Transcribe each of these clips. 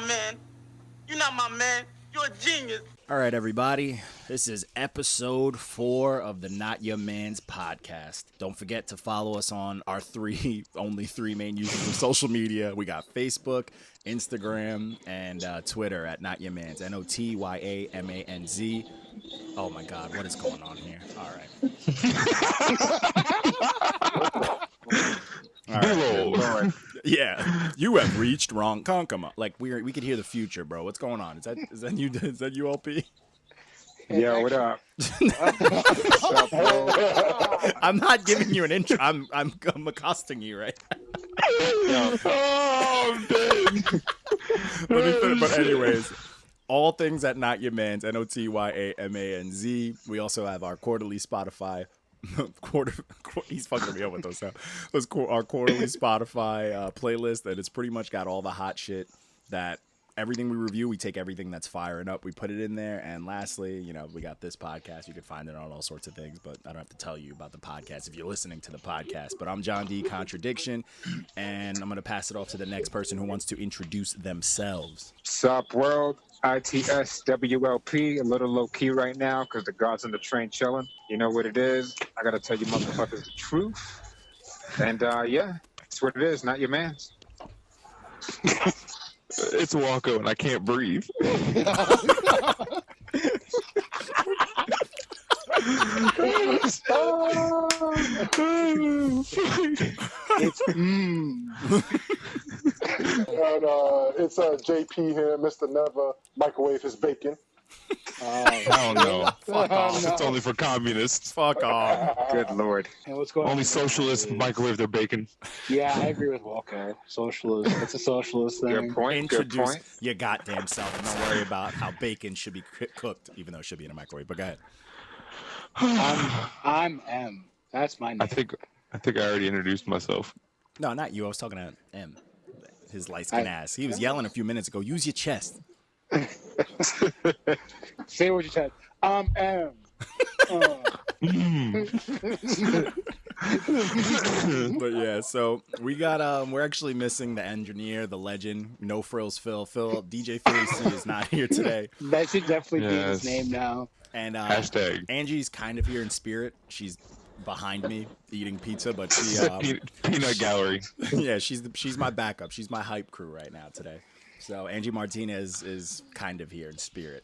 my man. You're not my man. You're a genius. All right, everybody. This is episode 4 of the Not Your Man's podcast. Don't forget to follow us on our only three main uses of social media. We got Facebook, Instagram, and Twitter at Not Your Man's. NOTYAMANZ. Oh my God, what is going on here? All right. Yeah, you have reached wrong concoma. Like we could hear the future, bro. What's going on? Is that you? Is that you, LP? Yo, what up? I'm not giving you an intro. I'm accosting you right now. Oh, I'm dead. Let me finish. But anyways, all things at Not Your Man's, NOTYAMANZ. We also have our quarterly Spotify. He's fucking me up with those sounds. Our quarterly Spotify playlist, and it's pretty much got all the hot shit that everything we review, we take everything that's firing up, we put it in there. And lastly, we got this podcast. You can find it on all sorts of things, but I don't have to tell you about the podcast if you're listening to the podcast. But I'm John D. Contradiction, and I'm going to pass it off to the next person who wants to introduce themselves. Sup, world? ITSWLP, a little low key right now because the guards on the train chilling. You know what it is. I gotta tell you motherfuckers the truth. And yeah, it's what it is, not your man's. It's Walko and I can't breathe. It's it's JP here, Mr. Never microwave his bacon. Hell no. Fuck off. It's only for communists. Fuck off. Good lord. Hey, what's going on? Only socialists microwave their bacon. Yeah, I agree with Walker. Socialist. It's a socialist thing. Good point. Good Introduce point. your goddamn self, and don't worry about how bacon should be cooked, even though it should be in a microwave. But go ahead. I'm M. That's my name. I think I already introduced myself. No, not you. I was talking to M. His light-skinned ass. He was yelling a few minutes ago, use your chest. Say what you said. I'm M. But yeah, so we got we're actually missing the engineer, the legend, No Frills Phil. DJ Philly C is not here today. That should definitely be his name now. And Hashtag. Angie's kind of here in spirit. She's behind me eating pizza, but she Peanut gallery. yeah, she's my backup. She's my hype crew right now today. So Angie Martinez is kind of here in spirit.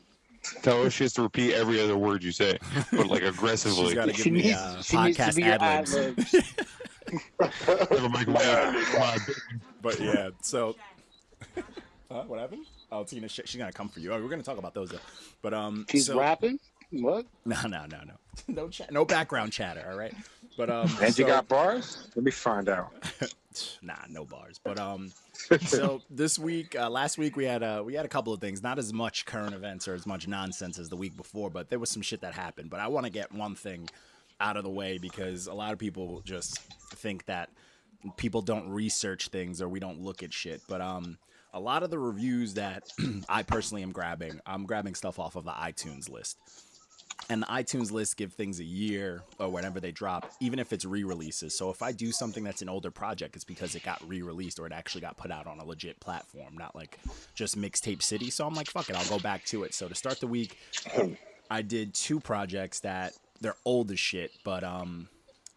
Tell her she has to repeat every other word you say, but like aggressively. She's got to give me podcast ad-libs. But yeah, so what happened? Oh, Tinashe, she's gonna come for you. Oh, we're gonna talk about those though. But she's rapping. What? No. No background chatter. All right. But And you got bars? Let me find out. Nah, no bars. But so this week, last week we had a couple of things. Not as much current events or as much nonsense as the week before, but there was some shit that happened. But I want to get one thing out of the way because a lot of people just think that people don't research things or we don't look at shit. But a lot of the reviews that I personally am grabbing, I'm grabbing stuff off of the iTunes list. And the iTunes list give things a year or whenever they drop, even if it's re-releases. So if I do something that's an older project, it's because it got re-released or it actually got put out on a legit platform, not like just Mixtape City. So I'm like, fuck it, I'll go back to it. So to start the week, I did 2 projects that they're old as shit, but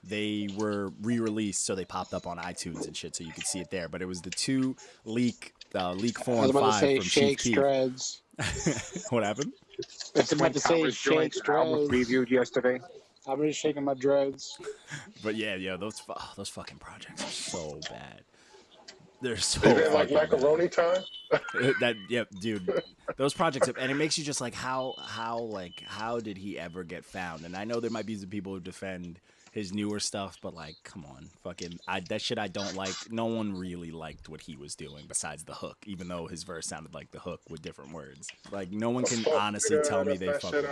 they were re-released, so they popped up on iTunes and shit, so you could see it there. But it was the 2 Leek 4 and 5 from Chief Keef. What happened? I was about to say Shake album Dreads. previewed yesterday. I'm just shaking my dreads. But yeah, those fucking projects are so bad. They're so Is it like fucking macaroni time? bad. Dude, those projects, and it makes you just like, how did he ever get found? And I know there might be some people who defend his newer stuff, but like, come on, that shit I don't like. No one really liked what he was doing besides the hook, even though his verse sounded like the hook with different words. Like, no one can honestly tell me they fucking.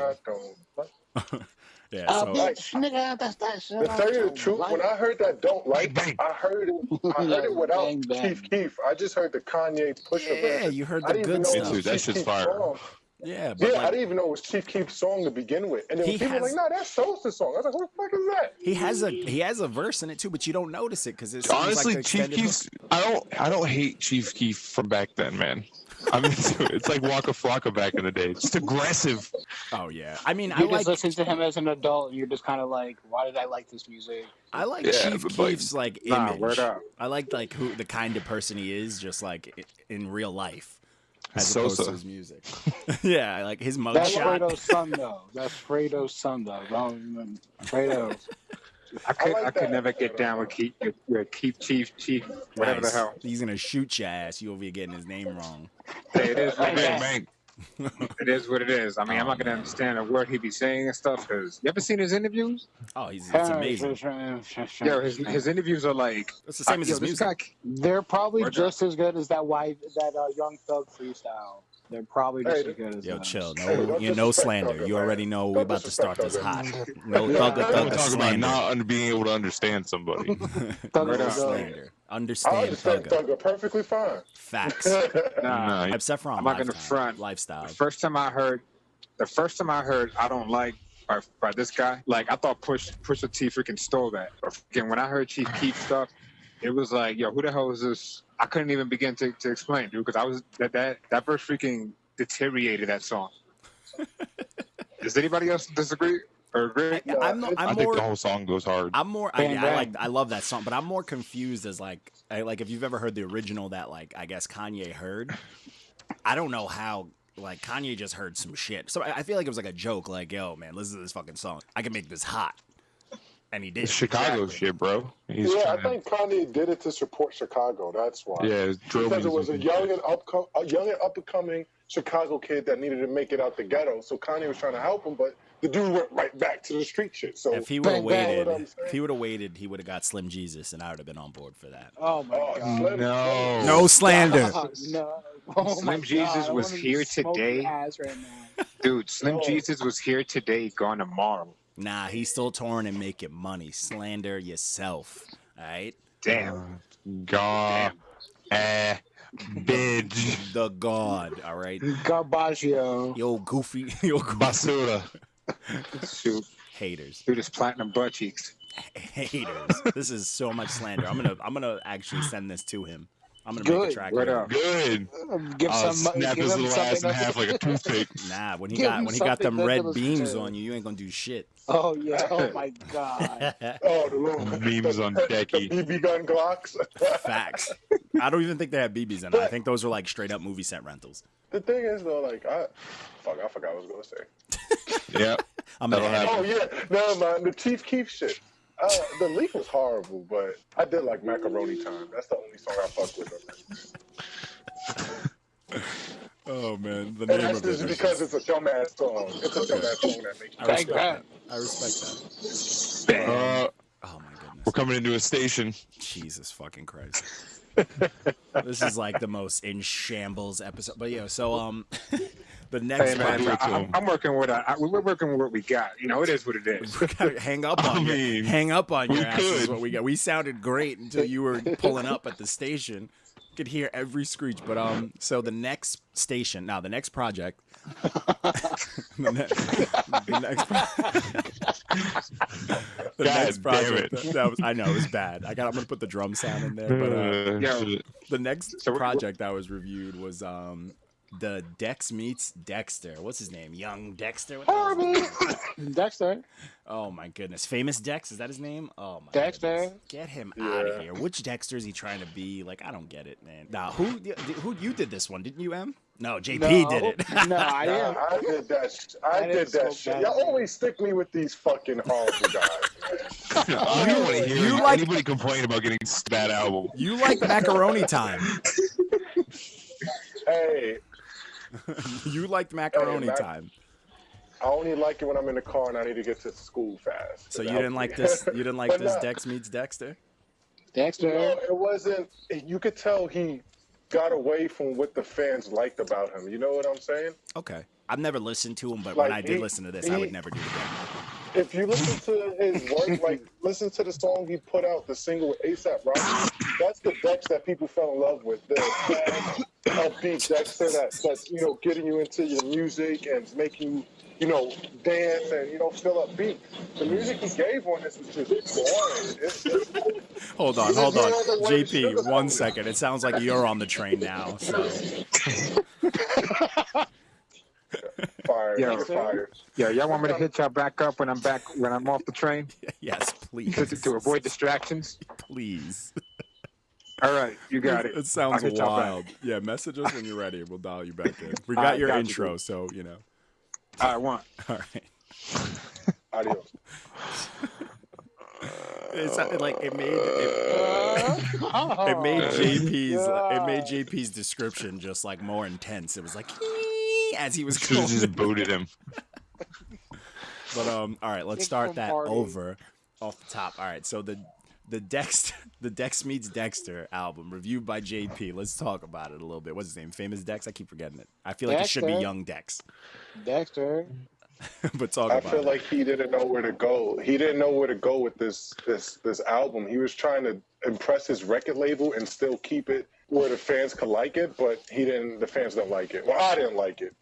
Yeah, so Nigga, that's that shit. To tell you the truth, when I heard that "Don't Like," I heard it without Bang, bang. Keef. I just heard the Kanye Pusha. yeah, you heard the good stuff. That shit's fire. Yeah, but I didn't even know it was Chief Keef's song to begin with, and then people were like, "No, that's Sosa's song." I was like, "What the fuck is that?" He has a verse in it too, but you don't notice it because it's Honestly, like Chief Keef. I don't hate Chief Keef from back then, man. I mean, it's like Waka Flocka back in the day. Just aggressive. Oh yeah. I mean, You just listen to him as an adult, and you're just kind of like, why did I like this music? I like Chief Keef's like image. Word up. I like who the kind of person he is, just like in real life, as opposed to his music. Yeah, I like his mugshot. That's Fredo's son, though. That's Fredo's son, though. Fredo. I could never get down with Keef, Chief, whatever the hell. He's gonna shoot your ass. You over here getting his name wrong. Hey, it is what it is. It is what it is. I mean, I'm not gonna understand a word he be saying and stuff. Cause you ever seen his interviews? Oh, it's amazing. Yo, his interviews are like it's the same as his music. They're probably just as good as that Young Thug freestyle. They're probably just as good as yo, that. chill. No slander. You already know we're about to start this hot. No thug slander. Not being able to understand somebody. Slander. Understand Thugger perfectly fine. Facts. Nah, except from I'm not gonna front. Lifestyle. The first time I heard I Don't Like by this guy, like I thought Pusha T freaking stole that. But freaking when I heard Chief Keef stuff, it was like, yo, who the hell is this? I couldn't even begin to explain, dude, because I was that verse freaking deteriorated that song. Does anybody else disagree or agree? I think the whole song goes hard. I love that song, but I'm more confused as like if you've ever heard the original that like I guess Kanye heard. I don't know how like Kanye just heard some shit. So I feel like it was like a joke, like, yo, man, listen to this fucking song. I can make this hot. And he did. It's Chicago shit, bro. I think Kanye did it to support Chicago. That's why. Yeah, because it was a young and up and coming Chicago kid that needed to make it out the ghetto. So Kanye was trying to help him, but the dude went right back to the street shit. So if he would have waited, he would have got Slim Jesus, and I would have been on board for that. Oh my God! No slander. No. Slim Jesus was here today, dude. Slim Jesus was here today, gone tomorrow. Nah, he's still touring and making money. Slander yourself, all right? Damn. God. Bitch. The God, all right? Garbaggio. Yo, goofy. Yo, Basura. Shoot. Haters. Dude, his platinum butt cheeks. Haters. This is so much slander. I'm gonna actually send this to him. I'm gonna make a track. Good. Snap his little ass in half like a toothpick. Nah, when he got them red beams on you, you ain't gonna do shit. Oh yeah. Oh my God. Oh, the little beams on Decky. The BB gun Glocks. Facts. I don't even think they have BBs in it. I think those are like straight up movie set rentals. The thing is though, like I forgot what I was gonna say. Yeah. Oh yeah, never mind. The Chief Keef shit. The Leek was horrible, but I did like Macaroni Time. That's the only song I fucked with. Oh man, the and name that's of it just because it's a dumbass song. It's a dumbass song that makes you I respect that. Oh my goodness. We're coming into a station. Jesus fucking Christ. This is like the most in shambles episode. But yeah, so the next I'm working with we're working with what we got. You know, it is what it is. Hang up on you. Hang up on your ass is what we got. We sounded great until you were pulling up at the station. You could hear every screech. But so the next station, now the next project. the next project. I know it was bad. I'm gonna put the drum sound in there. But the next project that was reviewed was the Dex meets Dexter. What's his name? Young Dexter? Dexter. Oh my goodness. Famous Dex? Is that his name? Oh my Dexter. Goodness. Get him out of here. Which Dexter is he trying to be? Like, I don't get it, man. Nah, who you did this one? Didn't you, M? No, JP did it. No, I didn't. I did that. I did that shit. Y'all always stick me with these fucking horrible guys. I don't want to hear anybody complain about getting that album. You like Macaroni Time. Hey. You liked Macaroni Time. I only like it when I'm in the car and I need to get to school fast. So you didn't like this? You didn't like this Dex meets Dexter? Dexter. No, it wasn't. You could tell he got away from what the fans liked about him. You know what I'm saying? Okay. I've never listened to him, but when I did listen to this, I would never do it again. If you listen to his work, like listen to the song he put out, the single with A$AP Rocky, that's the Dex that people fell in love with. The fast, upbeat Dexter that's getting you into your music and making you dance and fill up beats. The music he gave on this was just boring. Hold on. JP, 1 second. It sounds like you're on the train now. So. Fire, Yeah. you're fired. Yeah, y'all want me to hit y'all back up when I'm off the train Yes, please. to avoid distractions? Please. All right, you got it. It sounds I'll hit y'all back. wild. Yeah, message us when you're ready. We'll dial you back in. We got your got you, intro, dude. so you know. I want. All right. Adios. It made JP's description just like more intense. It was like as he was Should have going. just booted him. But all right, let's Kick start from that Marty. over off the top. All right, so the Dex meets Dexter album reviewed by JP. Let's talk about it a little bit. What's his name? Famous Dex? I keep forgetting it. I feel like it should be Dexter. Young Dex. Dexter. But talk I about feel it. like he didn't know where to go. He didn't know where to go with this album. He was trying to impress his record label and still keep it where the fans could like it, but he didn't. The fans don't like it. Well, I didn't like it.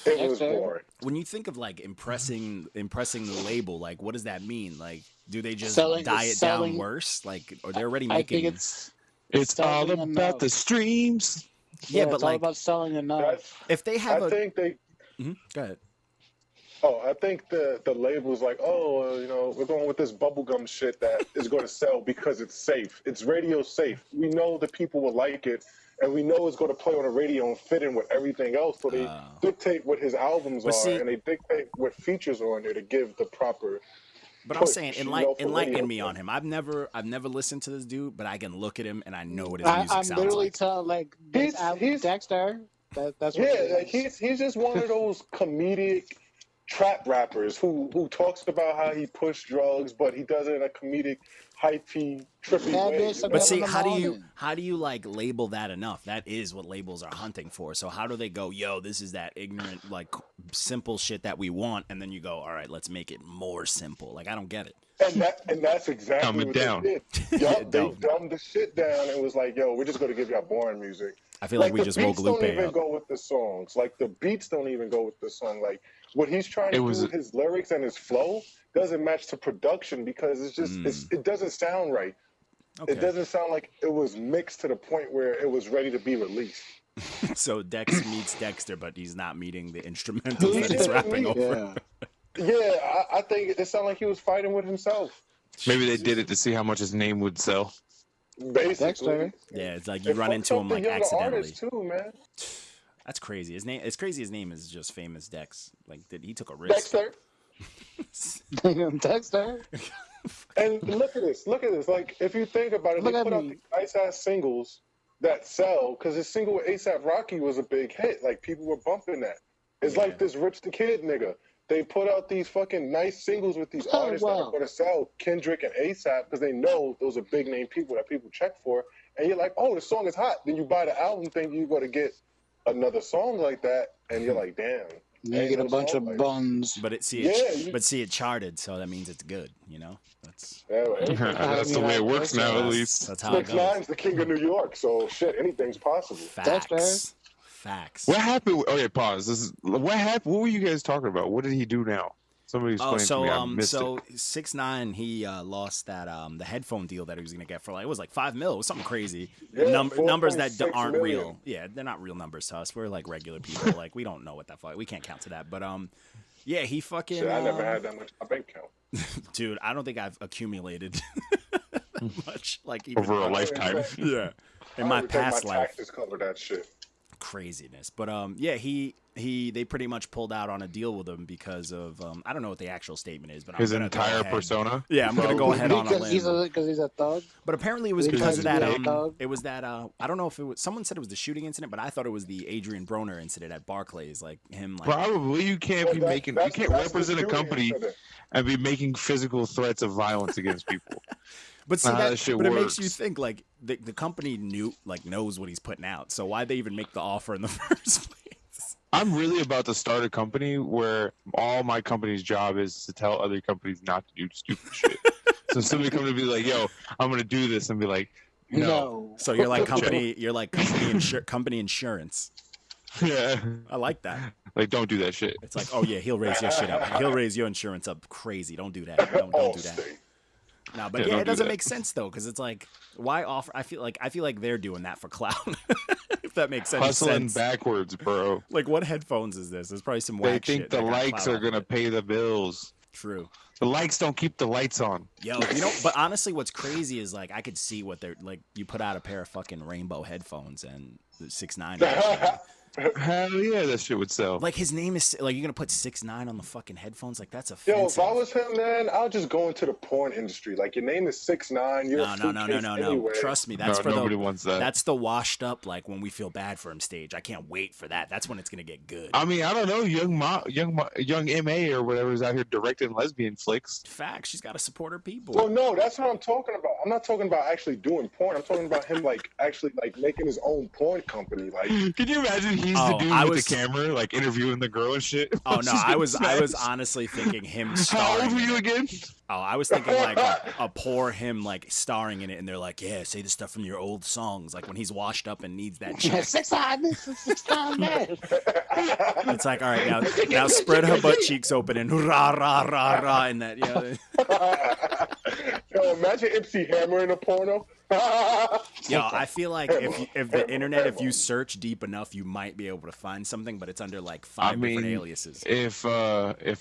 It was Dexter. boring. When you think of like impressing the label, like what does that mean? Like, do they just Selling- die it down selling- worse? Like, or they're already I making? think it's It's all Selling about enough. the streams. Yeah, but it's all like about selling enough. That's, if they have I think they. Mhm, go ahead. I think the label's like, we're going with this bubblegum shit that is going to sell because it's safe. It's radio safe. We know the people will like it, and we know it's going to play on the radio and fit in with everything else. So they dictate what his albums But are, see- and they dictate what features are on there to give the proper. But I'm push, saying, for enlighten radio me on play. him. I've never listened to this dude, but I can look at him and I know what his I'm music sounds literally like. telling like He's- Dexter. That's what Yeah, it like is. he's just one of those comedic trap rappers who talks about how he pushed drugs, but he does it in a comedic, hypey, trippy Bad way. bitch, you But know? see, in the morning. how do you like label that enough? That is what labels are hunting for. So how do they go, yo, this is that ignorant, like simple shit that we want, and then you go, all right, let's make it more simple. Like I don't get it. And that's exactly Dumb it what down. they did. Yup, they Dumb. dumbed the shit down and was like, yo, we're just going to give y'all boring music. I feel like we the just woke beats don't Lupe even up. go with the songs. Like, the beats don't even go with the song. Like, what he's trying to do with his lyrics and his flow doesn't match to production because it's just, it doesn't sound right. Okay. It doesn't sound like it was mixed to the point where it was ready to be released. So Dex meets Dexter, but he's not meeting the instrumentals that he's Yeah, rapping over. Yeah. Yeah, I think it sounded like he was fighting with himself. Maybe they did it to see how much his name would sell. Basically. Dexter. Yeah, it's like you It run fucks into up him the like younger accidentally. artists too, man. That's crazy. It's crazy. His name is just Famous Dex. Like he took a risk. Dexter. Dexter. And look at this. Like, if you think about it, Look they at put out me. these nice-ass singles that sell, because his single with A$AP Rocky was a big hit. Like, people were bumping that. It's like this Rich the Kid nigga. They put out these fucking nice singles with these Oh, artists that wow. are going to sell, Kendrick and A$AP, because they know those are big-name people that people check for. And you're like, oh, the song is hot. Then you buy the album thinking you're going to get another song like that, and you're like, damn. You ain't get a no bunch song of like buns. But it charted, so that means it's good. You know, that's that. Yeah, That's the way it works now, at least. that's how it 6ix9ine's goes. the king of New York, so shit, anything's possible. Facts. What happened? Okay, pause. What happened? What were you guys talking about? What did he do now? Somebody explain to me. I missed it. 6ix9ine he lost that the headphone deal that he was gonna get for like it was like $5 million, it was something crazy. Yeah, Numbers that 4.6 aren't million. real. Yeah, they're not real numbers to us. We're like regular people. Like we don't know what that fuck. We can't count to that. But yeah, he fucking. Shit, I never had that much in my bank account. Dude, I don't think I've accumulated much. Like even, Over a lifetime. Yeah, in my past my life. taxes cover that shit. Craziness. But yeah, they pretty much pulled out on a deal with him because of I don't know what the actual statement is, but His I'm gonna go entire ahead. persona. Yeah, I'm gonna go ahead on a Because limb. he's a thug. But apparently it was Because because of that. he's a thug. It was that. I don't know if it was. Someone said it was the shooting incident, but I thought it was the Adrian Broner incident at Barclays. Like him. Like Probably you can't be Well, making. You that's- can't that's the represent a shooting company incident. and be making physical threats of violence against people. but see how that. that shit But it makes you works. think like the company knows what he's putting out. So why'd they even make the offer in the first place? I'm really about to start a company where all my company's job is to tell other companies not to do stupid shit. So somebody come to be like, "Yo, I'm gonna do this," and be like, "No." So you're like company. You're like company insurance. Yeah. I like that. Like, don't do that shit. It's like, oh yeah, he'll raise your shit up. He'll raise your insurance up crazy. Don't do that. Don't do that. Allstate. No, but Yeah, yeah, don't it do doesn't that. make sense though, because it's like, why offer? I feel like they're doing that for clout. If that makes any Hustling sense. backwards, bro. Like, what headphones is this? There's probably some They whack think shit the that got likes clout are off gonna of it. pay the bills. True. The likes don't keep the lights on. Yo, you know, but honestly, what's crazy is like I could see what they're like. You put out a pair of fucking rainbow headphones and the 6ix9ine edition. Hell yeah, that shit would sell. Like his name is like you're gonna put 6ix9ine on the fucking headphones. Like that's Yo, offensive. if I was him, man, I'll just go into the porn industry. Like, your name is 6ix9ine. You're No. a fruitcase anyway. Trust me, that's No, for nobody the wants that. That's the washed up like when we feel bad for him stage. I can't wait for that. That's when it's gonna get good. I mean, I don't know, young MA or whatever is out here directing lesbian flicks. Facts. She's got to support her people. Well, no, that's what I'm talking about. I'm not talking about actually doing porn. I'm talking about him, like, actually, like, making his own porn company. Like, Can you imagine he's Oh, the dude I with was- the camera, like interviewing the girl and shit? Oh no, She's I was getting honestly thinking him smashed. How starring. old were in you it. again? Oh, I was thinking like a poor him like starring in it, and they're like, yeah, say the stuff from your old songs, like when he's washed up and needs that Yeah, check. 6ix9ine, this is 6ix9ine, man. It's like, all right, now spread her butt cheeks open and rah rah rah rah, and that yo, imagine Ipsy Hammer in a porno. Yo, I feel like if the internet, if you search deep enough, you might be able to find something, but it's under like five different aliases. If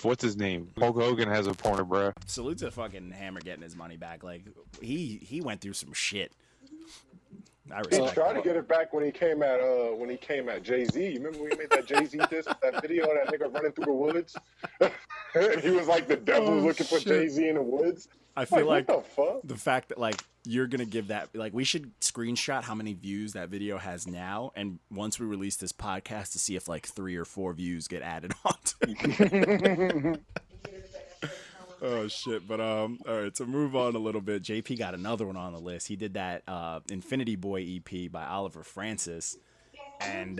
what's his name, Hulk Hogan has a porno, bro. Salute to fucking Hammer getting his money back. Like he went through some shit. I He respect tried to that. get it back when he came at Jay-Z. You remember when he made that Jay-Z disc, that video of that nigga running through the woods? He was like the devil looking for shit. Jay-Z in the woods. I feel like what the fuck? the fact that like you're gonna give that, like, we should screenshot how many views that video has now, and once we release this podcast to see if like 3 or 4 views get added on. Oh shit! But all right, to move on a little bit, JP got another one on the list. He did that Infinity Boy EP by Oliver Francis, and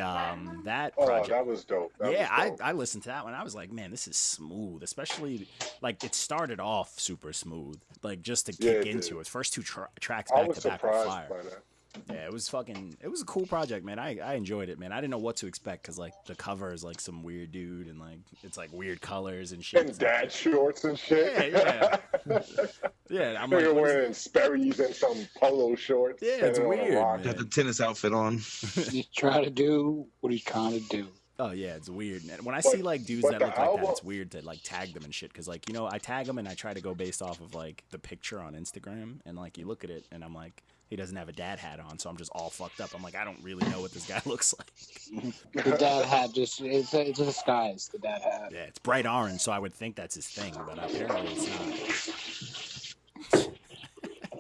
that project. That was dope. That was dope. I listened to that one. I was like, man, this is smooth. Especially like it started off super smooth, like just to kick into it. First 2 tracks I back was to back were surprised fire. by that. Yeah, it was a cool project, man. I enjoyed it, man. I didn't know what to expect because like the cover is like some weird dude and like it's like weird colors and shit. And dad shorts and shit. Yeah. Yeah, I'm like, Nigga what is- wearing Sperry's and some polo shorts. Yeah, it's standing on a weird, rock. man. Got the tennis outfit on. He's trying to do what he's trying to do. Oh yeah, it's weird. And when I see like dudes but that the look like that, album- it's weird to like tag them and shit. Cause like, you know, I tag them and I try to go based off of like the picture on Instagram, and like you look at it and I'm like, he doesn't have a dad hat on, so I'm just all fucked up. I'm like, I don't really know what this guy looks like. The dad hat it's a disguise, the dad hat. Yeah, it's bright orange, so I would think that's his thing, but apparently it's not.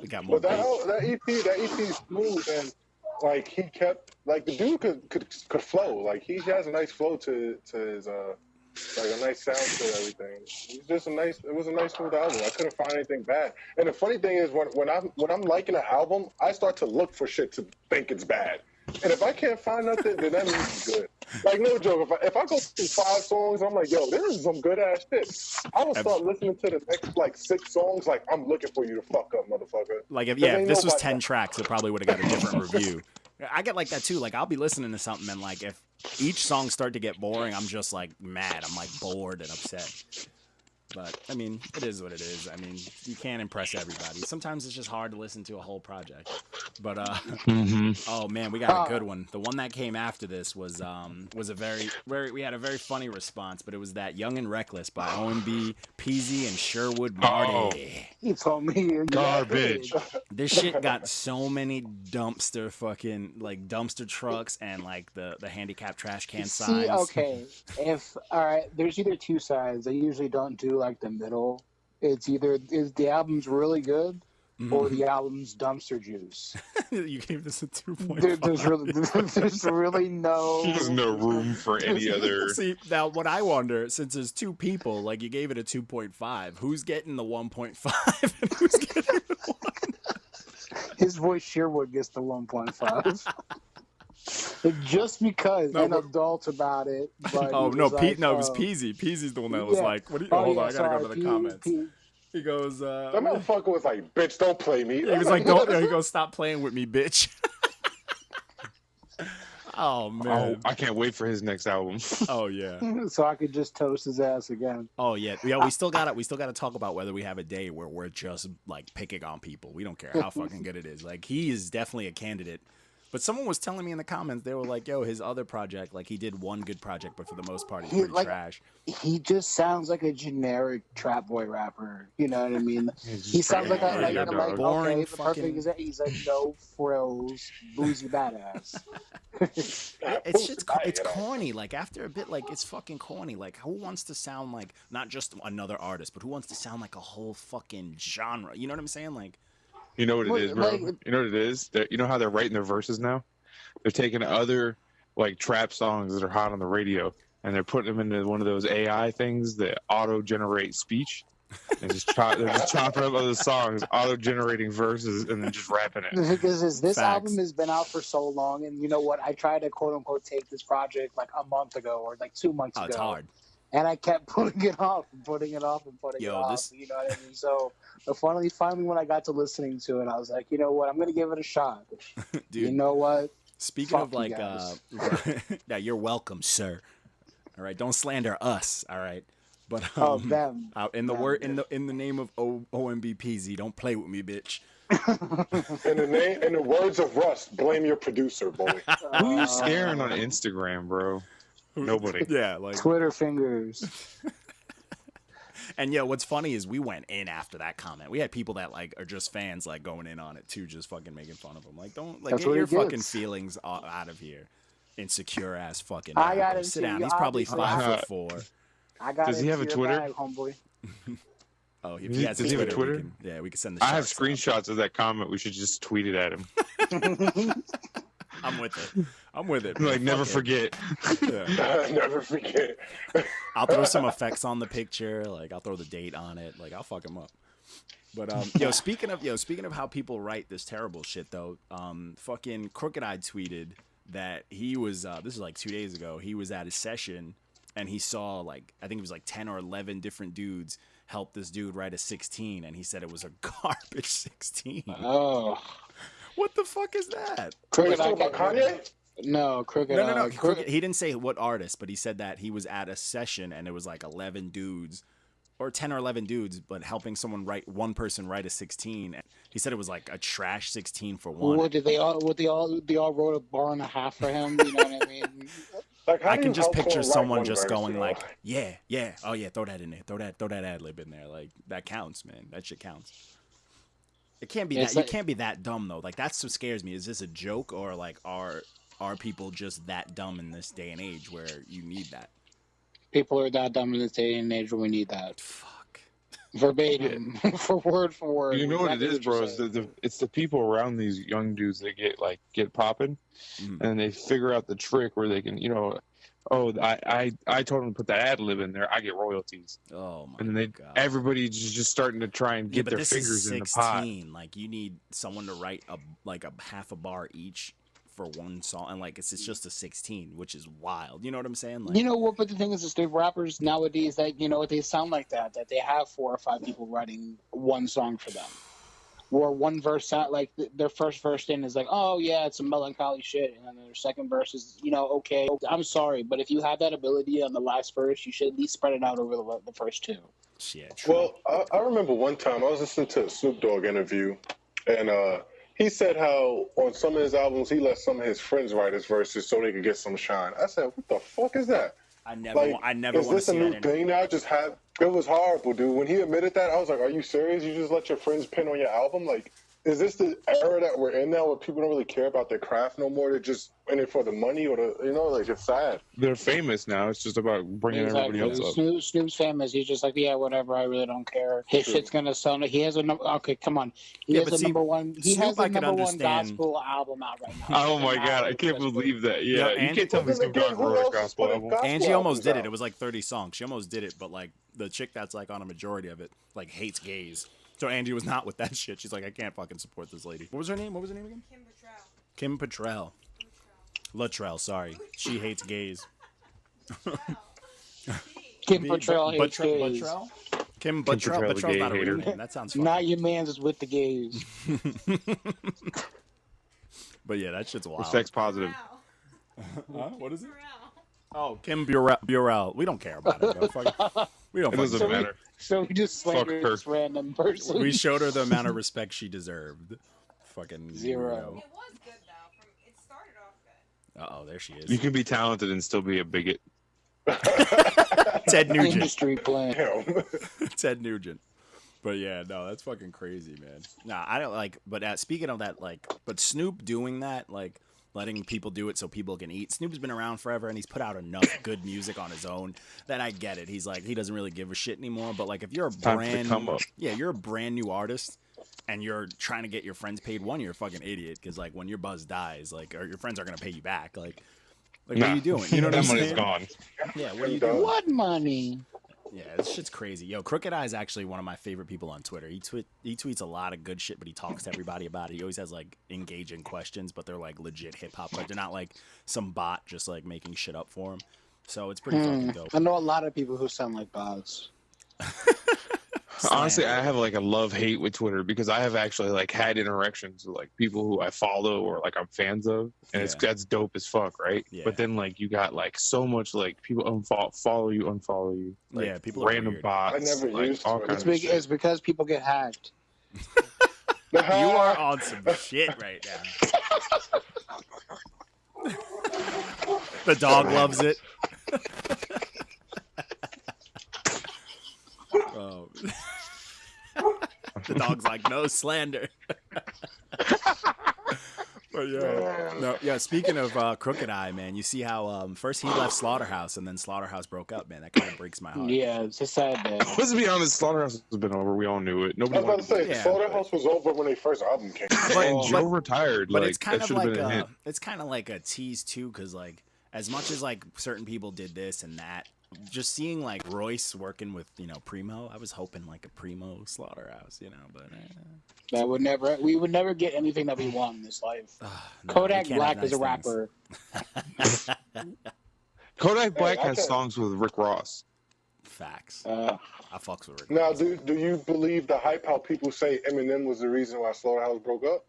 We got more. But that EP is smooth, and like he kept like the dude could flow. Like he has a nice flow to his like a nice sound to everything. It was a nice smooth album. I couldn't find anything bad. And the funny thing is when I'm liking an album, I start to look for shit to think it's bad. And if I can't find nothing, then that means it's good. Like, no joke, if I go through 5 songs, I'm like, yo, this is some good ass shit. I will start listening to the next like 6 songs, like I'm looking for you to fuck up, motherfucker. Like if ain't this was nobody- 10 tracks, it probably would have got a different review. I get like that too. Like I'll be listening to something and like if each song start to get boring, I'm just like mad. I'm like bored and upset. But I mean, it is what it is. I mean, you can't impress everybody. Sometimes it's just hard to listen to a whole project. But oh man, we got a good one. The one that came after this was a very we had a very funny response, but it was that Young and Reckless by OMB, Peezy, and Sherwood Marty. He told me Garbage. Yeah, This shit got so many dumpster trucks and like the handicap trash can signs. See, okay, if all right, there's either 2 sides. I usually don't do like the middle. It's either is the album's really good or the album's dumpster juice. You gave this a 2.5. There's really no. There's no room for any other. See, now what I wonder, since there's 2 people, like you gave it a 2.5, who's getting the 1.5 and who's getting the 1? His voice Sherwood gets the 1.5. Just because an adult about it. But Oh he no, was like, it was Peezy. Peazy's the one that was yeah. like, "What? Oh, Hold yeah, on, I gotta go sorry, to the comments." P- He goes, That motherfucker was like, bitch, don't play me. he was like, "Don't." He goes, "Stop playing with me, bitch." Oh Oh, man. I can't wait for his next album. Oh yeah. So I could just toast his ass again. Oh yeah. Yeah. We still gotta talk about whether we have a day where we're just like picking on people. We don't care how fucking good it is. Like he is definitely a candidate. But someone was telling me in the comments, they were like, "Yo, his other project, like he did one good project, but for the most part, he's pretty trash." He just sounds like a generic trap boy rapper. You know what I mean? He sounds like boring okay, the perfect is that he's like no frills, boozy badass. It's corny. Like after a bit, like it's fucking corny. Like who wants to sound like not just another artist, but who wants to sound like a whole fucking genre? You know what I'm saying? Like. You know what it is, bro? You know what it is? You know how they're writing their verses now? They're taking other like trap songs that are hot on the radio and they're putting them into one of those AI things that auto-generate speech. And they're just chopping up other songs, auto-generating verses, and then just rapping it. Because this Facts. album has been out for so long, and you know what? I tried to quote-unquote take this project like a month ago or like 2 months ago. It's hard. And I kept putting it off and putting it off and putting it off. You know what I mean? So finally, when I got to listening to it, I was like, you know what? I'm gonna give it a shot. Dude, you know what? Speaking of like, yeah, you're welcome, sir. All right, don't slander us. All right, but them. In the name of OMB Peezy, don't play with me, bitch. In the words of Rust, blame your producer, boy. Who are you scaring on Instagram, bro? Nobody. Yeah, like Twitter fingers. And what's funny is we went in after that comment. We had people that like are just fans like going in on it too, just fucking making fun of him. Like don't like get your fucking feelings out of here. Insecure ass fucking. I got it. Sit down. He's probably 5'4". Does he have a Twitter? Bag, homeboy. Oh, if he has does he have a Twitter? We can send the. I have screenshots of that comment. We should just tweet it at him. I'm with it. Like, never forget. Yeah. Never forget. I'll throw some effects on the picture. Like, I'll throw the date on it. Like, I'll fuck him up. But speaking of how people write this terrible shit though, fucking Crooked Eye tweeted that he was this is like 2 days ago. He was at a session and he saw like I think it was like 10 or 11 different dudes help this dude write a 16, and he said it was a garbage 16. Oh. What the fuck is that? Crooked Eye about Kanye? No, Crooked No. Eye. He didn't say what artist, but he said that he was at a session and it was like 11 dudes, or 10 or 11 dudes, but helping one person write a 16. He said it was like a trash 16 for one. What did they all wrote a bar and a half for him? You know what I mean? Like, I can just picture someone just going like, yeah, oh yeah, throw that in there, throw that ad lib in there, like that counts, man. That shit counts. It can't be that. You can't be that dumb though. Like that's what scares me. Is this a joke, or like are people just that dumb in this day and age where you need that? People are that dumb in this day and age where we need that. Fuck. Verbatim, for word. You know what it is, bro? It's the people around these young dudes that get popping, and they figure out the trick where they can, I told them to put that ad lib in there. I get royalties. Oh my and then God. Everybody's just starting to try and get their fingers in the pot. Like you need someone to write a half a bar each for one song, and like it's just a 16, which is wild. You know what I'm saying? Like, you know what? But the thing is the rappers nowadays that they sound like that they have 4 or 5 people writing one song for them, or one verse out like their first verse in is like, oh yeah, it's some melancholy shit, and then their second verse is okay. I'm sorry, but if you have that ability on the last verse, you should at least spread it out over the first 2. Yeah, true. Well, I remember one time I was listening to a Snoop Dogg interview, and he said how on some of his albums he let some of his friends write his verses so they could get some shine. I said, what the fuck is that? I never is want to this see a new that thing now? It was horrible, dude. When he admitted that, I was like, are you serious? You just let your friends pin on your album? Like, is this the era that we're in now where people don't really care about their craft no more? They're just in it for the money or it's sad. They're famous now. It's just about bringing everybody else up. Snoop's famous. He's just like, yeah, whatever. I really don't care. His shit's gonna sell. He has a number. Okay, come on. He has a number one. He has a number one gospel album out right now. Oh my God, I can't believe that. Yeah, you can't tell me Snoop Dogg wrote a gospel album. Angie almost did it. It was like 30 songs. She almost did it, but like the chick that's like on a majority of it like hates gays. So Angie was not with that shit. She's like, I can't fucking support this lady. What was her name? What was her name again? Kim Pettrell. Luttrell, sorry. She hates gays. Kim Pettrell hates gays. Kim Pettrell? Pettrell's not a real name. That sounds funny. Not your man's is with the gays. But yeah, that shit's wild. We're sex positive. What is it? Oh, Kim Burrell. We don't care about it. Yo. We don't. It doesn't matter. So we just slandered her. this random person. We showed her the amount of respect she deserved. Fucking Zero. weirdo. It was good though. It started off good. Uh oh, there she is. You can be talented and still be a bigot. Ted Nugent. Industry plan. Ted Nugent. But yeah, no, that's fucking crazy, man. Nah, I don't like. But speaking of that, like, but Snoop doing that, like, letting people do it so people can eat. Snoop's been around forever, and he's put out enough good music on his own that I get it. He's like, he doesn't really give a shit anymore. But like, if you're you're a brand new artist, and you're trying to get your friends paid, you're a fucking idiot, because like when your buzz dies, like, or your friends are gonna pay you back, like what are you doing? You know what I'm saying? That money's gone. Yeah, what are you doing? What money? Yeah, this shit's crazy. Yo, Crooked Eye is actually one of my favorite people on Twitter. He tweets a lot of good shit, but he talks to everybody about it. He always has like engaging questions, but they're like legit hip hop. Like they're not like some bot just like making shit up for him. So it's pretty fucking dope. I know a lot of people who sound like bots. Honestly, I have like a love-hate with Twitter because I have actually like had interactions with like people who I follow or like I'm fans of, and that's dope as fuck, right? Yeah. But then like you got like so much like people unfollow you, like, yeah, people are random weird. bots. I never like, used all Twitter. kinds of shit. It's because people get hacked. You are on some shit right now. The dog loves it. Oh. The dog's like, no slander. But yeah, speaking of Crooked Eye, man, you see how first he left Slaughterhouse and then Slaughterhouse broke up, man. That kind of breaks my heart. Yeah, it's a sad day. Let's be honest, Slaughterhouse has been over. We all knew it. I Nobody was about to wanted say, Yeah. Slaughterhouse was over when their first album came. and Joe retired. But Like it's kind that of should have like been a hit. it's kind of like a tease too, because like as much as like certain people did this and that, just seeing like Royce working with Primo, I was hoping like a Primo Slaughterhouse, but We would never get anything that we want in this life. no, Kodak you can't have Black is a nice things. rapper. Kodak Black I has can- songs with Rick Ross. Facts. Uh, I fucks with Rick. Now, Ross. do you believe the hype how people say Eminem was the reason why Slaughterhouse broke up?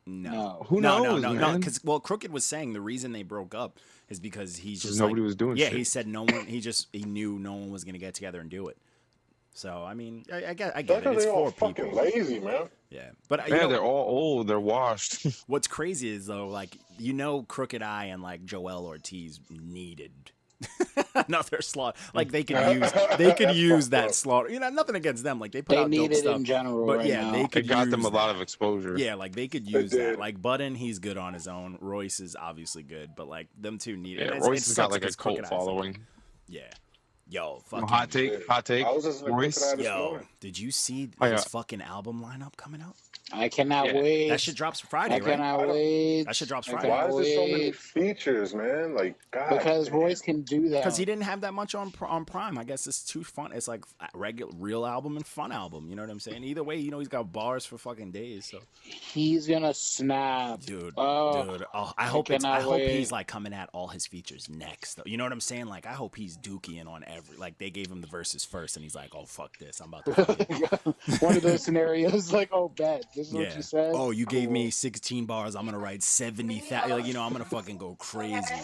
No. Who knows, man? Because Crooked was saying the reason they broke up is because he's just Nobody was doing Yeah, shit. he said no one. He knew no one was gonna get together and do it. So I mean, I get it. That's It's they all for fucking people. lazy, man. Yeah, but Yeah, they're all old. They're washed. what's crazy is though, like Crooked Eye and like Joel Ortiz needed another slaughter. Like they could use that slaughter. Nothing against them. Like they put they out need dope it stuff. in general But right yeah, now. they could It got use them a lot that. of exposure. Yeah, like they could They use that. did. Like Budden, he's good on his own. Royce is obviously good, but like them two need it. Yeah, And Royce has got sucks like a because cult Crooked Eye's following. Yeah. Yo, fucking. Hot take. I was just looking Royce. at this Yo, morning. did you see Oh, his yeah. fucking album lineup coming out? I cannot Yeah. wait. That shit drops Friday, I right? cannot wait. That shit drops I Friday. cannot Why is there so many wait. features, man? Like, God. Because damn. Royce can do that. Because he didn't have that much on Prime. I guess it's too fun. It's like a real album and fun album. You know what I'm saying? Either way, he's got bars for fucking days. So, He's gonna snap. dude, Oh, I hope cannot wait. he's like coming at all his features next. Though. You know what I'm saying? Like, I hope he's dookie on every. Like, they gave him the verses first, and he's like, "Oh fuck this, I'm about to." Fucking one of those scenarios like, oh, bet. This is yeah. what you said. Oh, you gave me 16 bars. I'm gonna write 70,000. Like, I'm gonna fucking go crazy.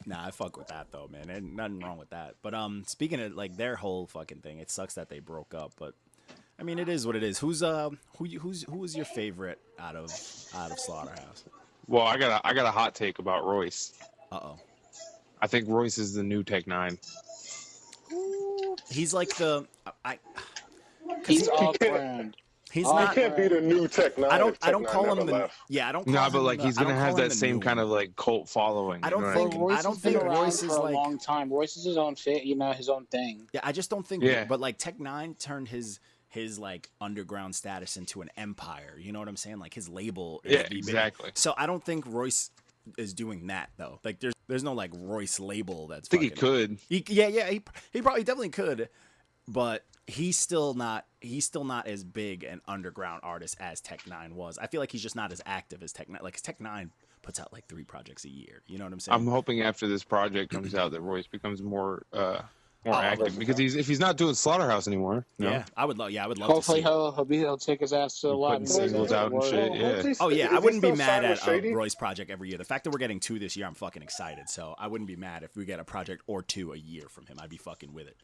Nah, I fuck with that though, man. Ain't nothing wrong with that. But speaking of like their whole fucking thing, it sucks that they broke up. But I mean, it is what it is. Who was your favorite out of Slaughterhouse? Well, I got a hot take about Royce. Uh-oh. I think Royce is the new Tech Nine. He's like the He's off brand. he's Oh, He not. can't be the new Tech Nine. I if don't Tech Nine call him never the. left. Yeah, I don't. Call No, him but like the- he's I gonna don't have call him that the same new kind one. of like cult following. I you don't know what think- mean? Royce I don't has been think around Royce is for a like- long time. Royce is his own fit, his own thing. Yeah, I just don't think. Yeah. But like Tech Nine turned his like underground status into an empire. You know what I'm saying? Like his label. Is Yeah, the big- exactly. So I don't think Royce is doing that though. Like there's no like Royce label that's. I think he fucking- could. He probably definitely could, but he's still not as big an underground artist as Tech Nine was. I feel like he's just not as active as Tech Nine. Like Tech Nine puts out like 3 projects a year. You know what I'm saying? I'm hoping after this project comes out that Royce becomes more more active because if he's not doing Slaughterhouse anymore. Yeah, I would love. Yeah, I would love Hopefully to see. he'll take his ass to the lot Putting singles out and shit. Yeah. Oh yeah, I wouldn't be mad at Roy's project every year. The fact that we're getting 2 this year, I'm fucking excited. So I wouldn't be mad if we get a project or 2 a year from him. I'd be fucking with it.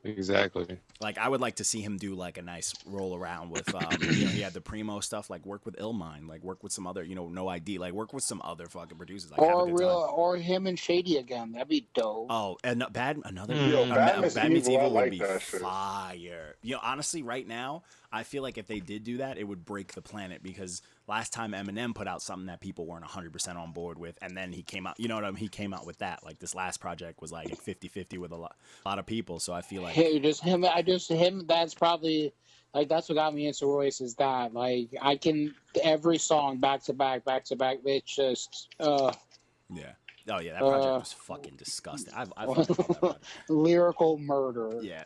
Exactly. Like I would like to see him do like a nice roll around with he had the Primo stuff, like work with Illmind, like work with some other, No ID, like work with some other fucking producers, like or him and Shady again. That'd be dope. Oh, and Bad Bad Meets Evil would like be that shit. fire. Honestly, right now, I feel like if they did do that, it would break the planet because last time Eminem put out something that people weren't 100% on board with, and then he came out, he came out with that. Like this last project was like 50-50 with a lot of people. So I feel like that's probably like that's what got me into Royce is that like I can every song back to back. It's just yeah. Oh yeah, that project was fucking disgusting. I fucking love that project. Lyrical murder. Yeah.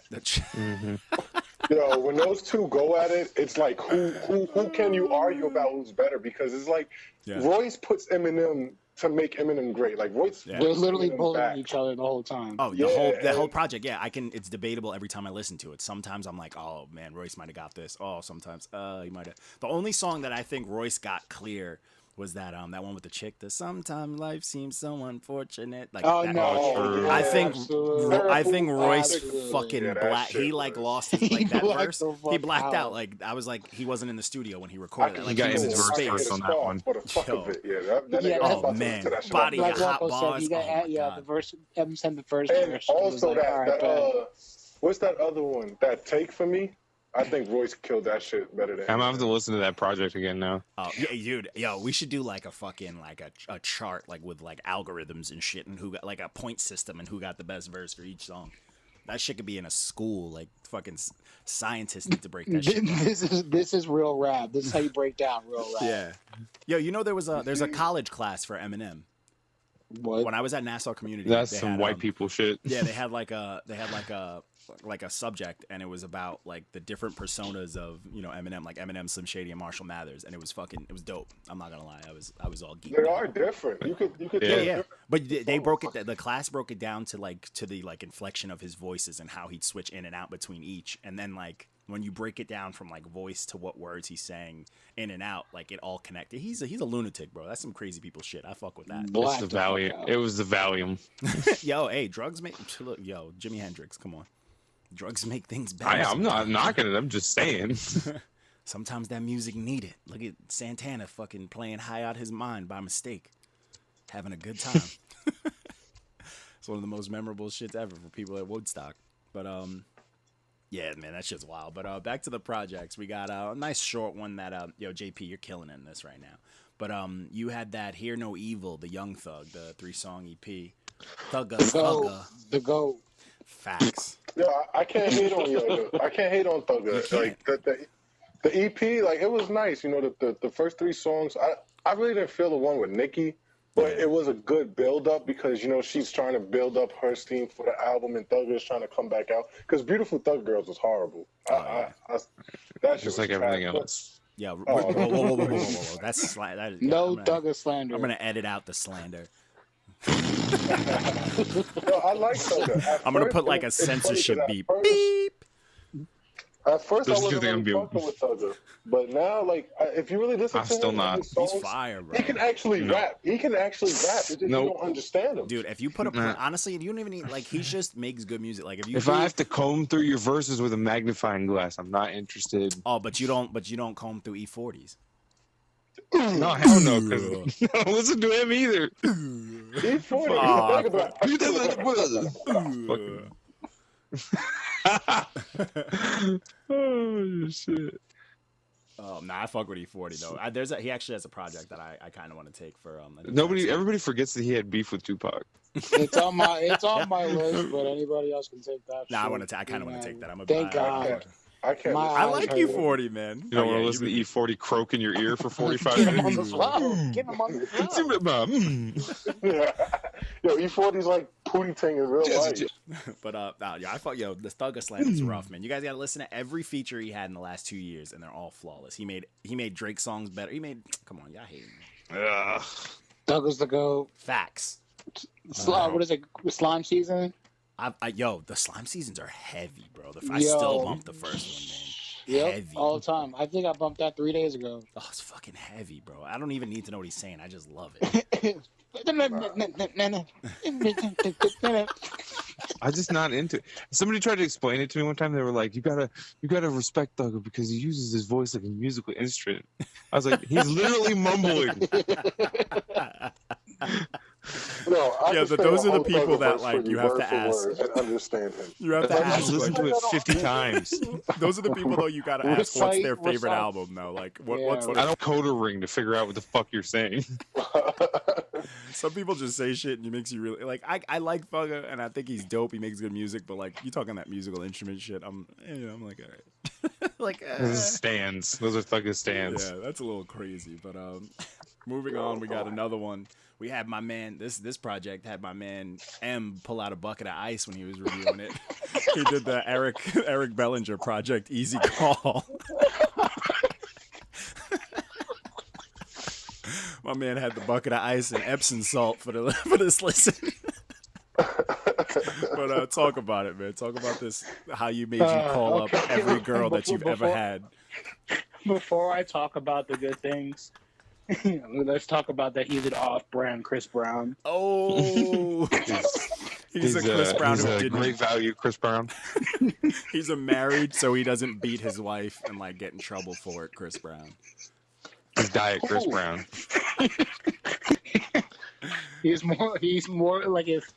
When those two go at it, it's like who can you argue about who's better? Because it's like Royce puts Eminem to make Eminem great. Like Royce, they're literally bullying each other the whole time. Oh, the whole project. Yeah, it's debatable every time I listen to it. Sometimes I'm like, oh man, Royce might have got this. Oh, sometimes he might have. The only song that I think Royce got clear was that one with the chick. The sometimes life seems so unfortunate. Like I think Royce fucking he like lost his, like that verse. He blacked out. Like I was like he wasn't in the studio when he recorded it. Like he got was in in his space. verse on that one. Oh man, body got hot bars. The verse. Evan sent the first and verse. also what's that other one? That Take For Me. I think Royce killed that shit better than. I'm gonna have to listen to that project again now. Oh yeah, dude. Yo, we should do like a fucking like a chart like with like algorithms and shit and who got like a point system and who got the best verse for each song. That shit could be in a school. Like fucking scientists need to break that shit down. This is real rap. This is how you break down real rap. Yeah. Yo, there's a college class for Eminem. What? When I was at Nassau Community, that's some white people shit. Yeah, they had like a subject, and it was about like the different personas of Eminem, like Eminem, Slim Shady, and Marshall Mathers, and it was dope. I'm not gonna lie, I was all geeked. They are different. You could yeah. But they broke it. The class broke it down to the inflection of his voices and how he'd switch in and out between each, and then like when you break it down from like voice to what words he's saying in and out, like it all connected. He's a lunatic, bro. That's some crazy people shit. I fuck with that. It's the Valium. It was the Valium. Yo, hey, drugs make. Yo, Jimi Hendrix, come on. Drugs make things better. I'm not knocking it. I'm just saying. Sometimes that music need it. Look at Santana fucking playing High Out His Mind by mistake. Having a good time. It's one of the most memorable shits ever for people at Woodstock. But yeah, man, that shit's wild. But back to the projects. We got a nice short one that JP, you're killing in this right now. But you had that Hear No Evil, the Young Thug, the 3-song EP. Thugga. The GOAT. Facts. Yeah, I can't hate on Thugga. I can't hate on Thugga. Like the EP, like it was nice. The first 3 songs. I really didn't feel the one with Nicki, but it was a good build up because she's trying to build up her steam for the album, and Thugga is trying to come back out because Beautiful Thug Girls was horrible. That's just like everything else. Yeah, whoa. That's Thugga slander. I'm gonna edit out the slander. I like Thugga. I'm gonna put like a censorship beep. Beep. At first, I wasn't really fucking with Thugga, but now, like, if you really listen to him, he's fire, bro. He can actually rap. It's just you don't understand him, dude. If you put honestly, you don't even need like he just makes good music. Like if I have to comb through your verses with a magnifying glass, I'm not interested. Oh, but you don't comb through E40s. No, hell no, because I don't listen to him either. Oh shit. Oh nah, I fuck with E40 though. He actually has a project that I kind of want to take for everybody forgets that he had beef with Tupac. It's on my list, but anybody else can take that. Nah, I kind of want to take that. Thank God. I can't. I like E40, man. You don't want to listen to E40 croak in your ear for 45 minutes. Get him on the flow. Get him on the flow. Yo, E40's like Pootie Ting in real life. But yeah, I thought the Thugga Slam is rough, man. You guys got to listen to every feature he had in the last 2 years, and they're all flawless. He made Drake songs better. Come on, y'all hate me. Thugga's the GOAT. Facts. What is it? Slime season. Yo, the slime seasons are heavy, bro. I still bump the first one, man. Yep, Heavy. all the time. I think I bumped that 3 days ago. Oh, it's fucking heavy, bro. I don't even need to know what he's saying. I just love it. I'm just not into it. Somebody tried to explain it to me one time. They were like, you gotta respect Thugger because he uses his voice like a musical instrument. I was like, he's literally mumbling. No, but those are the people that like you have to ask and understand him. You have to ask. Listen to it 50 times. Those are the people though you gotta ask what's their favorite album though. Like what's I don't code a ring to figure out what the fuck you're saying. Some people just say shit and it makes you really like. I like Thugger and I think he's dope. He makes good music, but like you talking that musical instrument shit, I'm like, all right. Like Those are stands. Those are Thugger stands. Yeah, that's a little crazy. But moving on, we got another one. We had my man. This project had my man M pull out a bucket of ice when he was reviewing it. He did the Eric Bellinger project, Easy Call. My man had the bucket of ice and Epsom salt for this listen. But talk about it, man. Talk about this. How you made you call up every girl that you've ever had. Before I talk about the good things, let's talk about that he's an off-brand Chris Brown. Oh, he's a Chris Brown he's who a didn't. Great value, Chris Brown. He's a married, so he doesn't beat his wife and like get in trouble for it. Chris Brown. He's Diet Chris Brown. He's more like if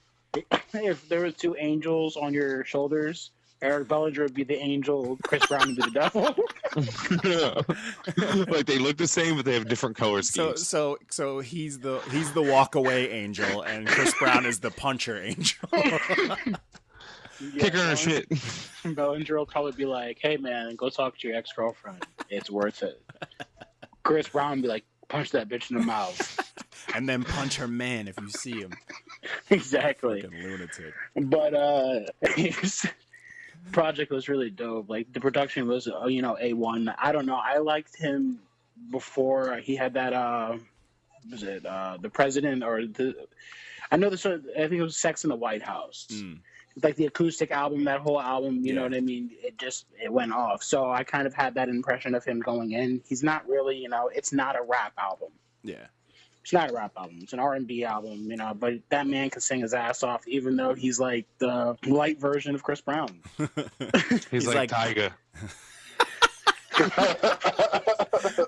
there were two angels on your shoulders, Eric Bellinger would be the angel, Chris Brown would be the devil. Like they look the same, but they have different color schemes. So he's the walk away angel, and Chris Brown is the puncher angel. Kick her in her shit. Bellinger will probably be like, "Hey man, go talk to your ex-girlfriend. It's worth it." Chris Brown would be like, "Punch that bitch in the mouth." And then punch her man if you see him. Exactly. Fucking lunatic. But his project was really dope. Like the production was, A1. I don't know. I liked him before he had that. Was it the president or the? I know this. I think it was Sex in the White House. Like the acoustic album, that whole album. You know what I mean? It went off. So I kind of had that impression of him going in. He's not really, it's not a rap album. Yeah. It's not a rap album. It's an R&B album, but that man can sing his ass off, even though he's like the light version of Chris Brown. He's like Tyga.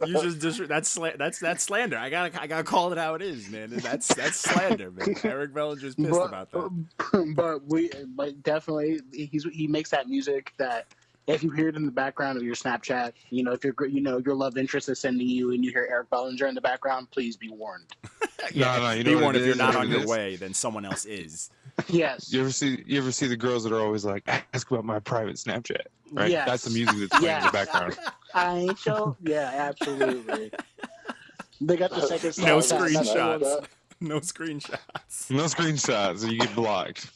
You just that's slander. I gotta call it how it is, man. That's slander, man. Eric Bellinger's pissed about that. But definitely he makes that music that if you hear it in the background of your Snapchat, if your love interest is sending you and you hear Eric Bellinger in the background, please be warned. No, be warned if you're not on your way, then someone else is. Yes. You ever see the girls that are always like, ask about my private Snapchat, right? Yes. That's the music that's playing in the background. I ain't sure. Yeah, absolutely. They got the second song. No screenshots. No screenshots. No screenshots, and you get blocked.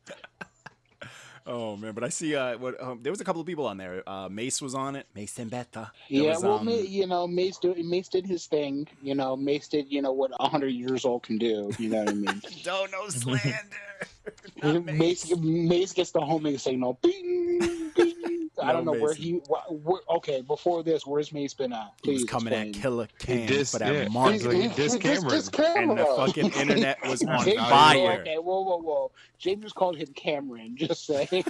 Oh man, but I see there was a couple of people on there. Mace was on it. Mace and Beta. Yeah, Mace did his thing. Mace did what 100 years old can do. You know what I mean? Don't know slander. Mace gets the homing signal. Bing, bing. I don't know where he. Okay, before this, where's Mace been at? Please he was coming explain. at Killer Cam for that Marty. He dissed Cameron. And the fucking internet was on James, fire. Okay, whoa. James called him Cameron. Just say. You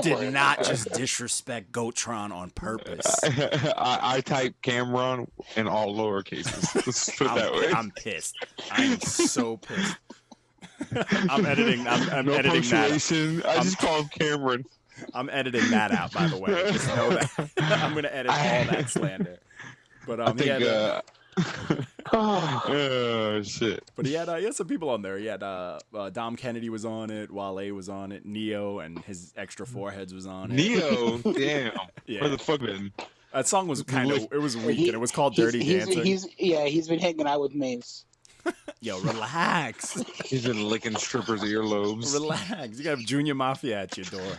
did not just disrespect Gotron on purpose. I typed Cameron in all lower cases. Let's put it that way. I'm pissed. I'm so pissed. I'm editing. I'm no editing punctuation. that. I just called Cameron. I'm editing that out. By the way, just know that. I'm gonna edit all that slander. But I think, oh shit! But he had some people on there. He had Dom Kennedy was on it, Wale was on it, Neo and his extra foreheads was on it. Neo, damn. Yeah. Where the fuck been? That song was it was weak, and it was called Dirty Dancing. He's been hanging out with Mace. Yo, relax. He's been licking strippers' earlobes. Relax. You got Junior Mafia at your door.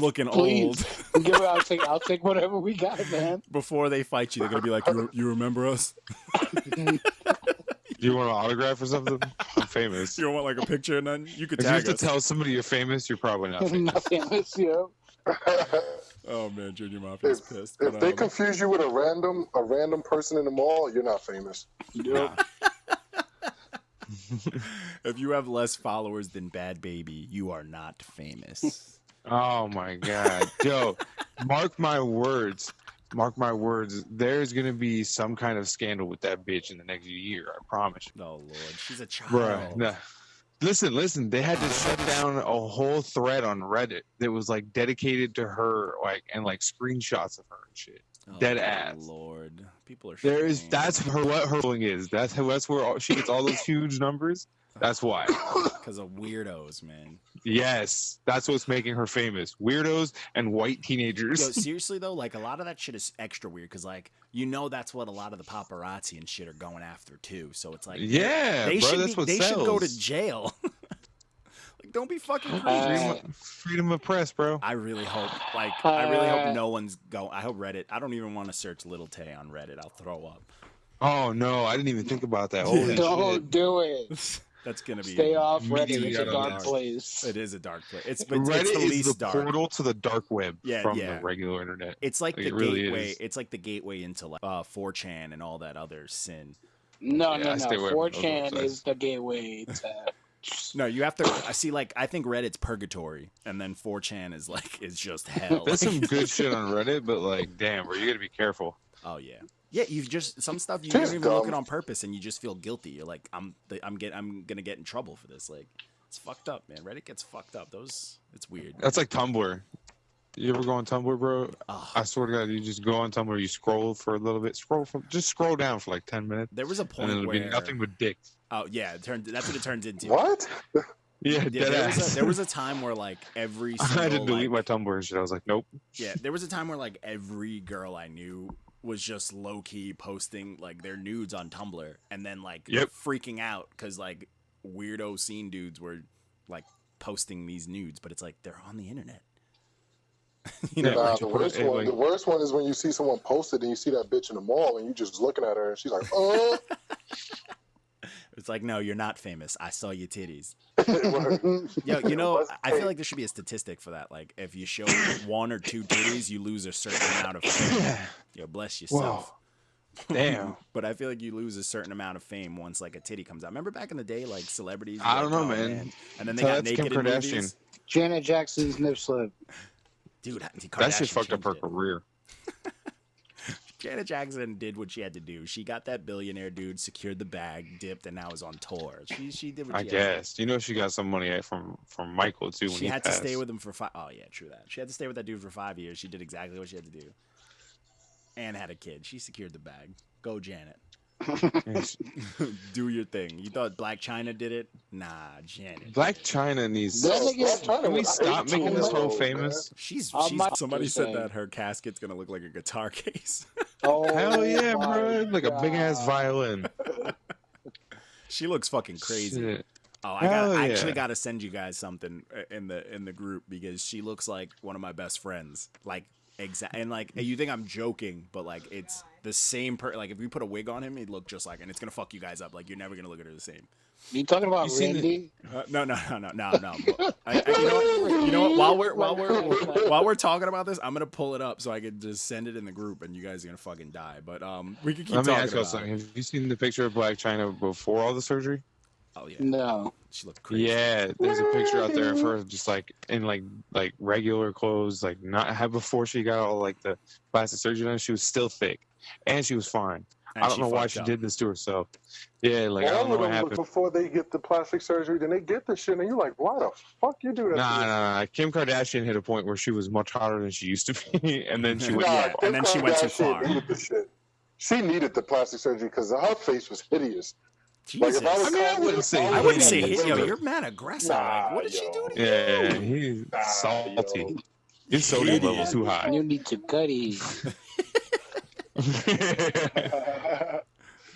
Looking Please. old. I'll take whatever we got, man. Before they fight you, they're gonna be like, "You remember us?" Do you want an autograph or something? I'm famous. You don't want like a picture and then you could If you tag have to us. tell somebody you're famous, you're probably not famous. Not famous, yeah. Oh man, Junior Mafia's pissed. If they confuse you with a random person in the mall, you're not famous. Nah. If you have less followers than Bad Baby, you are not famous. Oh my God, Joe! Mark my words. Mark my words. There's gonna be some kind of scandal with that bitch in the next year. I promise you. Oh Lord, she's a child. Bruh, nah. Listen. They had to shut down a whole thread on Reddit that was like dedicated to her, like and like screenshots of her and shit. Oh, Dead ass. Lord, people are. That's what her thing is. That's where she gets all those huge numbers. That's why. Because of weirdos, man. Yes, that's what's making her famous. Weirdos and white teenagers. Yo, seriously though, like a lot of that shit is extra weird because, like, that's what a lot of the paparazzi and shit are going after too. So it's like, yeah, they bro, should that's what they sells. should go to jail. Like, don't be fucking crazy. Freedom of press, bro. I really hope, no one's go. I hope Reddit. I don't even want to search Little Tay on Reddit. I'll throw up. Oh no, I didn't even think about that. Holy Don't shit. do it. That's gonna be. Stay off Reddit. It's a Yeah, dark place. It is a dark place. It's Reddit it's the is least the dark. portal to the dark web from Yeah. the regular internet. It's like the really gateway. is. It's like the gateway into like 4chan and all that other sin. No. I stay away from those 4chan websites. is the gateway to. No, you have to. I see. Like, I think Reddit's purgatory, and then 4chan is just hell. There's some good shit on Reddit, but like, damn, bro, you gotta be careful. Oh yeah. Yeah, you've just some stuff you Just don't even look dumb. at on purpose, and you just feel guilty. You're like, I'm gonna get in trouble for this. Like, it's fucked up, man. Reddit gets fucked up. It's weird. That's like Tumblr. You ever go on Tumblr, bro? Oh. I swear to God, you just go on Tumblr, you scroll for a little bit, just scroll down for like 10 minutes, There was a and point then it'll be where nothing but dicks. oh yeah, that's what it turns into. What? Yeah, Yeah, dead ass. there was a time where like every I had to single, delete my like, Tumblr and shit. I was like, nope. yeah, there was a time where like every girl I knew was just low key posting like their nudes on Tumblr, and then like Yep. freaking out because like weirdo scene dudes were like posting these nudes, but it's like they're on the internet. You know, Yeah, Nah, like, the you put worst it, one. like- The worst one is when you see someone posted and you see that bitch in the mall and you just looking at her and she's like, "Oh." it's like, no, you're not famous. I saw your titties. Word. Yo, you know, What's I feel fake? like there should be a statistic for that. Like, if you show 1 or 2 titties, you lose a certain amount of fame. Yo, bless yourself. Damn. But I feel like you lose a certain amount of fame once like a titty comes out. Remember back in the day, like celebrities. I were don't like, know, "Oh, man." And then they So got that's Kim naked in Kardashian. movies. Janet Jackson's nip slip. Dude, That shit Kardashian fucked up her changed it. career. Janet Jackson did what she had to do. She got that billionaire dude, secured the bag, dipped, and now is on tour. She did what I she had to do. guess. You know, she got some money from Michael too when She he had passed. to stay with him for 5. Oh yeah, true that. She had to stay with that dude for 5 years. She did exactly what she had to do, and had a kid. She secured the bag. Go Janet. Do your thing. You thought Black China did it? Nah, Janet. Black China needs. That No, nigga- Black China Can we was stop 18 making this whole years old, famous? She's might somebody just said say- that her casket's gonna look like a guitar case. Oh, Hell yeah, my bro! Like a big ass God. violin. She looks fucking crazy. Shit. Oh, Hell I yeah. actually got to send you guys something in the group because she looks like one of my best friends. Like and like you think I'm joking, but like it's the same like if you put a wig on him, he'd look just like, and it's gonna fuck you guys up. Like you're never gonna look at her the same. You talking about You seen Randy? No. But you know what? While we're talking about this, I'm gonna pull it up so I can just send it in the group, and you guys are gonna fucking die. But we can keep Let me talking ask you about something. it. Have you seen the picture of Black China before all the surgery? Oh yeah, No. she looked crazy. Yeah, there's a picture out there of her just like in like regular clothes, like not had before she got all like the plastic surgery done. She was still thick, and she was fine. And I don't she know why fucked she up. did this to herself. Yeah, like I All don't know of what them happened. before they get the plastic surgery, then they get the shit, and you're like, why the fuck you do that? Nah. Kim Kardashian hit a point where she was much hotter than she used to be, and then she went. Nah, Yeah, Kim and then she went too Kardashian far. needed the shit. She needed the plastic surgery because her face was hideous. Jesus. Like, if I mean, I wouldn't say I wouldn't say hideous, hit. Yo, but- you're mad aggressive. Nah, like, what did she yo. do to you? Yeah, he's salty. yo. His sodium Idiot. level's too high. You need to cut it.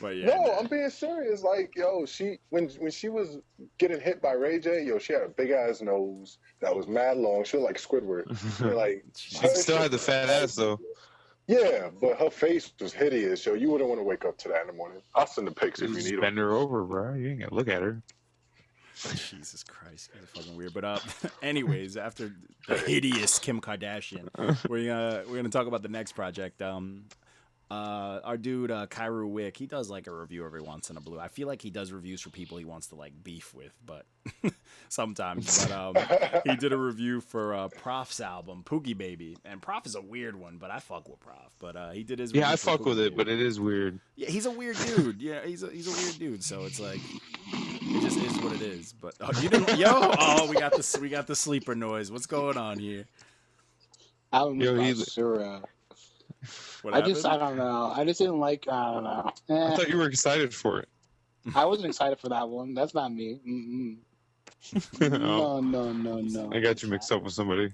But yeah, No, man. I'm being serious. Like, yo, she when she was getting hit by Ray J, yo, she had a big ass nose that was mad long. She was like Squidward. And, like, She still had the fat ass though. yeah, but her face was hideous. Yo, you wouldn't want to wake up to that in the morning. I'll send the pics if you Just need them. bend her over, bro. You ain't gotta look at her. Jesus Christ, you guys are fucking weird. But anyways, after the hideous Kim Kardashian, we're gonna talk about the next project. Our dude Kairu Wick, he does like a review every once in a blue. I feel like he does reviews for people he wants to like beef with, but sometimes. But he did a review for Prof's album Pookie Baby, and Prof is a weird one, but I fuck with Prof. But he did his Yeah, review I for fuck Pookie with it, Baby. but it is weird. Yeah, he's a weird dude. Yeah, he's a weird dude. So it's like it just is what it is. But you didn't, we got the sleeper noise. What's going on here? Album Yo, was he's- Surah. What I happened? don't know. I just didn't like. I don't know. I thought you were excited for it. I wasn't excited for that one. That's not me. Oh, No. I got you mixed up with somebody.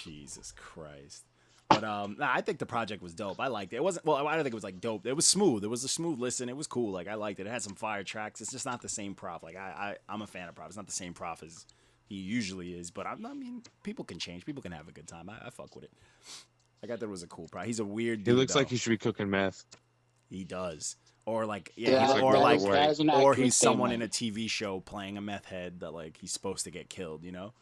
Jesus Christ. But I think the project was dope. I liked it. It wasn't I don't think it was like dope. It was smooth. It was a smooth listen. It was cool. Like I liked it. It had some fire tracks. It's just not the same Prof. Like I'm a fan of Prof. It's not the same Prof as he usually is. But I mean, people can change. People can have a good time. I fuck with it. Like I thought it was a cool Prof. He's a weird dude. He looks though. like he should be cooking meth. He does. Or like That he's someone in a TV show playing a meth head that like he's supposed to get killed, you know?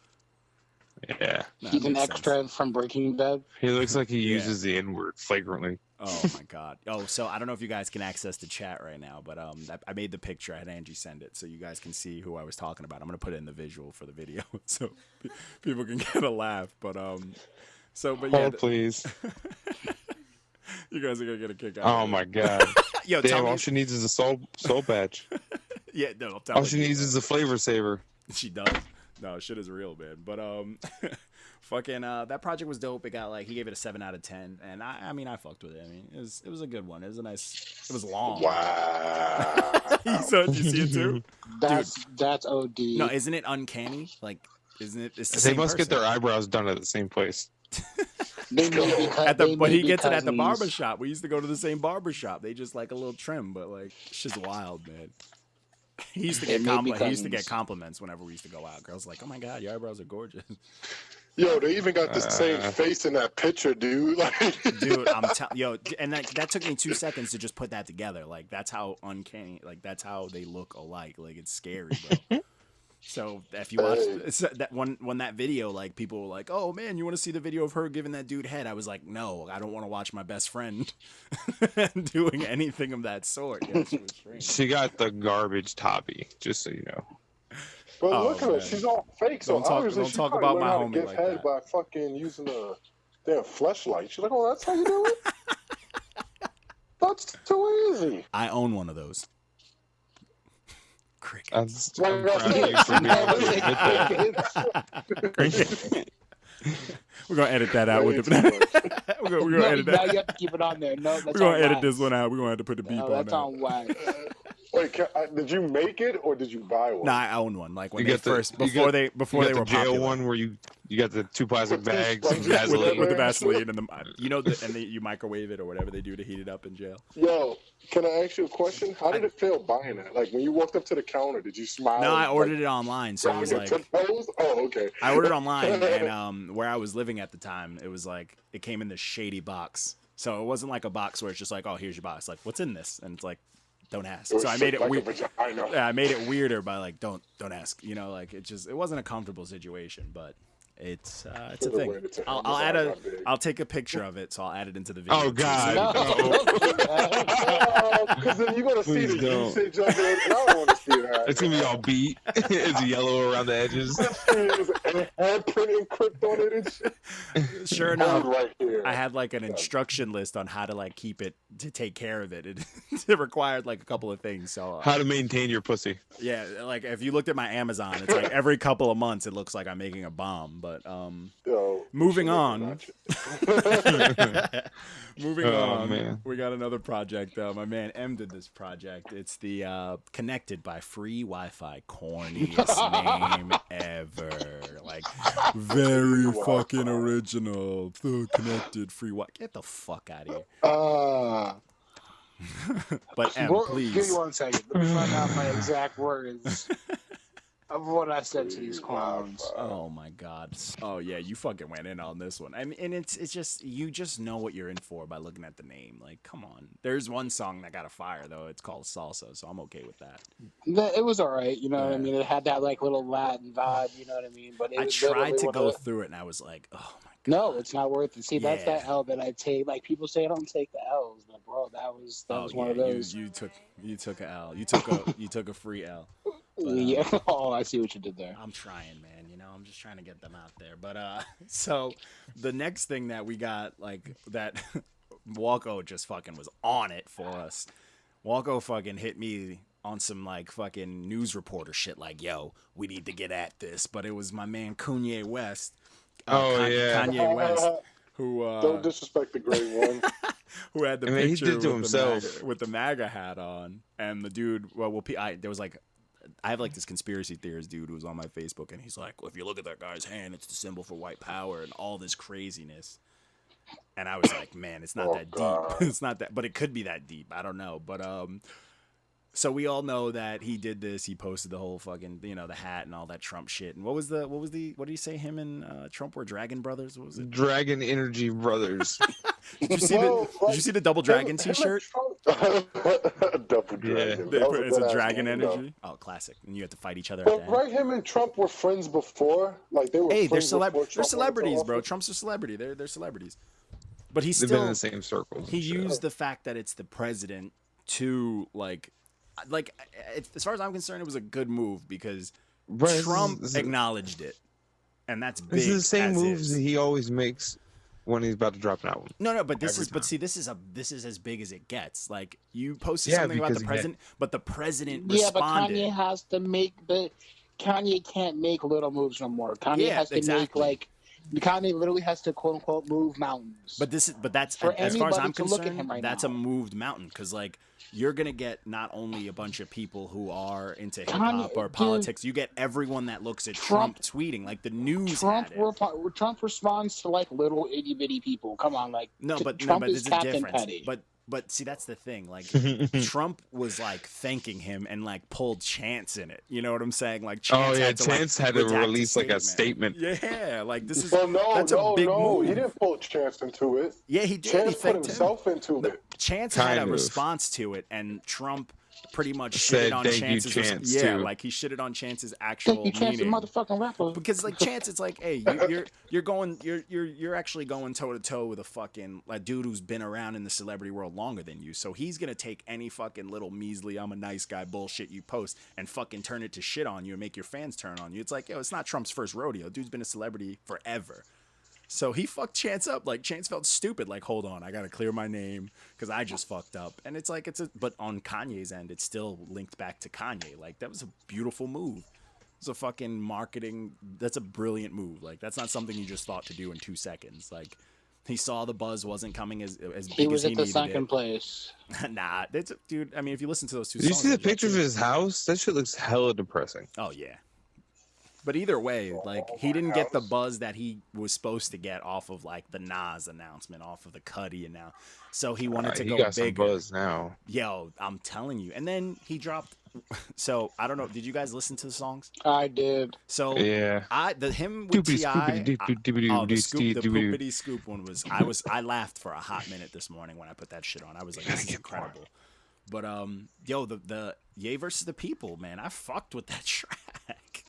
Yeah. Nah, He's an makes extra sense. from Breaking Bad. He looks like he Yeah. uses the N-word flagrantly. Oh my god. Oh, so I don't know if you guys can access the chat right now, but I made the picture. I had Angie send it so you guys can see who I was talking about. I'm gonna put it in the visual for the video so people can get a laugh. But Oh, please. you guys are gonna get a kick out. Oh of it. my god. Yo, Damn, tell all me. she needs is a soul patch. Yeah, no, I'm All telling she you. needs is a flavor saver. She does. No, shit is real, man. But fucking that project was dope. It got like he gave it a 7 out of 10, and I mean I fucked with it. I mean it was a good one. It was a nice. It was long. Wow. So did you see it too? That's OD. No, isn't it uncanny? Like, isn't it? It's the They same must get person. their eyebrows done at the same place. But he gets it at the cousins. barber shop. We used to go to the same barber shop. They just like a little trim, but like shit's wild, man. He used to They get may be he used to get cousins. compliments whenever we used to go out. Girls like, "Oh my god, your eyebrows are gorgeous." Yo, they even got the same face in that picture, dude. Like, Dude, I'm telling and that took me 2 seconds to just put that together. Like that's how uncanny, like that's how they look alike. Like it's scary, bro. So if you watch that one, when that video, like people were like, "Oh man, you want to see the video of her giving that dude head?" I was like, "No, I don't want to watch my best friend doing anything of that sort." Yeah, she was strange. She got the garbage toppy, just so you know. but Oh, look at her, man. she's all fake. So Don't talk- obviously don't she talk probably about learned my how to homie give like head that. by fucking using a damn fleshlight. She's like, oh, that's how you do it. That's too easy. I own one of those. Crickets. I'm proud of you for being able to admit that. We're gonna edit that out with the. we're gonna No, edit now that. you have to keep it on there. No, that's We're gonna on edit wax. this one out. We're gonna have to put the beep No, on that's that. on wax. Wait, did you make it or did you buy one? Nah, I own one. Like when You they got the- first, you before got- they You were got the jail popular. one where you got the 2 plastic With the bags and sponges Vaseline. with the Vaseline and you microwave it or whatever they do to heat it up in jail. Yo, can I ask you a question? How did it feel buying that? Like when you walked up to the counter, did you smile? No, I and, ordered like, it online, so it was grab your like toes? Oh, okay. I ordered online, and where I was living at the time, it was like it came in this shady box. So it wasn't like a box where it's just like, oh, here's your box. Like, what's in this? And it's like, don't ask. It was So I made it shaped like a weird. vagina. Yeah, I made it weirder by like, don't ask. You know, like it wasn't a comfortable situation, but it's a Should've thing. waited till I'll Amazon add got big. I'll take a picture of it, so I'll add it into the video. Oh God! No. No. Because then you're gonna see Please the don't. usage of it, and I don't want to see that. It's gonna be all beat. It's yellow around the edges. and handprint encrypt on it and shit. Sure enough, Right here. I had like an instruction list on how to like keep it to take care of it. It required like a couple of things. So How to maintain your pussy. yeah, like if you looked at my Amazon, it's like every couple of months it looks like I'm making a bomb. But Yo, moving shit, on. not moving Oh, on, man. we got another project. My man M did this project. It's the Connected by FreeWifi, corniest name ever. Like very fucking original. The Connected free Wi. Get the fuck out of here. But M, Give please. me 1 second. Let me find out my exact words. of what I said to these clowns. Oh my god. Oh yeah, you fucking went in on this one. I mean, and it's just you just know what you're in for by looking at the name. Like, come on. There's one song that got a fire though. It's called Salsa, so I'm okay with that. It was all right, you know what I Yeah. mean. It had that like little Latin vibe, you know what I mean. But it I was tried to literally go through it and I was like, oh my god. No, it's not worth it. See, that's Yeah. that L that I take. Like people say, I don't take the L's, but bro, that was one of those. You took a L. You took a free L. But, Yeah. Oh, I see what you did there. I'm trying, man. You know, I'm just trying to get them out there. But so the next thing that we got, like that, Walko just fucking was on it for us. Walko fucking hit me on some like fucking news reporter shit, like, yo, we need to get at this. But it was my man Kanye West. Kanye West, who don't disrespect the great one. who had the I mean, he picture did to himself. with the MAGA hat on, and the dude. There was like. I have like this conspiracy theorist dude who was on my Facebook, and he's like, well, if you look at that guy's hand, it's the symbol for white power and all this craziness. And I was like, man, it's not that deep. It's not that, but it could be that deep. I don't know. But so we all know that he did this. He posted the whole fucking, the hat and all that Trump shit. And what did he say? Him and Trump were Dragon Brothers? What was it? Dragon Energy Brothers. Did you see the Double Dragon T-shirt? Double Dragon. Yeah. That was It's a good-ass Dragon name, Energy. Oh, classic. And you have to fight each other. But right, him and Trump were friends before. Like they were. Hey, they're friends before Trump celebrities, went to bro. office. Trump's a celebrity. They're celebrities. But he's They've still been in the same circles. He used the fact that it's the president to like as far as I'm concerned, it was a good move because Trump acknowledged it, and that's big. This is the same moves is. that he always makes when he's about to drop an album. No, but this is as big as it gets. Like you posted something about the president, but the president responded. But Kanye has to make Kanye can't make little moves no more. Kanye has to make like. Kanye literally has to quote unquote move mountains. But that's for as far as I'm to look at concerned, him right that's now. a moved mountain because like you're gonna get not only a bunch of people who are into hip hop or politics, you get everyone that looks at Trump tweeting like the news. Trump responds to like little itty bitty people. Come on, like Trump is there's a Captain difference. Petty. But see, that's the thing. Like Trump was like thanking him and like pulled Chance in it. You know what I'm saying? Like Chance had to release like a statement. Yeah, like this is. Well, that's a big move. He didn't pull Chance into it. Yeah, he did. Chance he put himself into it. Chance had a response to it, and Trump pretty much shitted on Chance's. Like he shitted on Chance's actual meaning. Chance, motherfucking rapper. Because like Chance, it's like, hey, you're actually going toe to toe with a fucking like dude who's been around in the celebrity world longer than you. So he's gonna take any fucking little measly I'm a nice guy bullshit you post and fucking turn it to shit on you and make your fans turn on you. It's like, yo, it's not Trump's first rodeo. Dude's been a celebrity forever. So he fucked Chance up. Like Chance felt stupid. Like, hold on, I gotta clear my name because I just fucked up. And it's like but on Kanye's end, it's still linked back to Kanye. Like that was a beautiful move. It's a fucking marketing. That's a brilliant move. Like that's not something you just thought to do in 2 seconds. Like he saw the buzz wasn't coming as big as he needed it. He was at the second place. Nah, dude. I mean, if you listen to those two Did songs, you see the pictures of his house? That shit looks hella depressing. Oh yeah. But either way, like he didn't get the buzz that he was supposed to get off of like the Nas announcement, off of the Cudi and now. So he wanted to go got bigger. Some buzz now. Yo, I'm telling you. And then he dropped. So I don't know. Did you guys listen to the songs? I did. So yeah, him with T.I. The poopity scoop one was. I laughed for a hot minute this morning when I put that shit on. I was like, this is incredible. But yo, the Ye versus the People, man, I fucked with that track.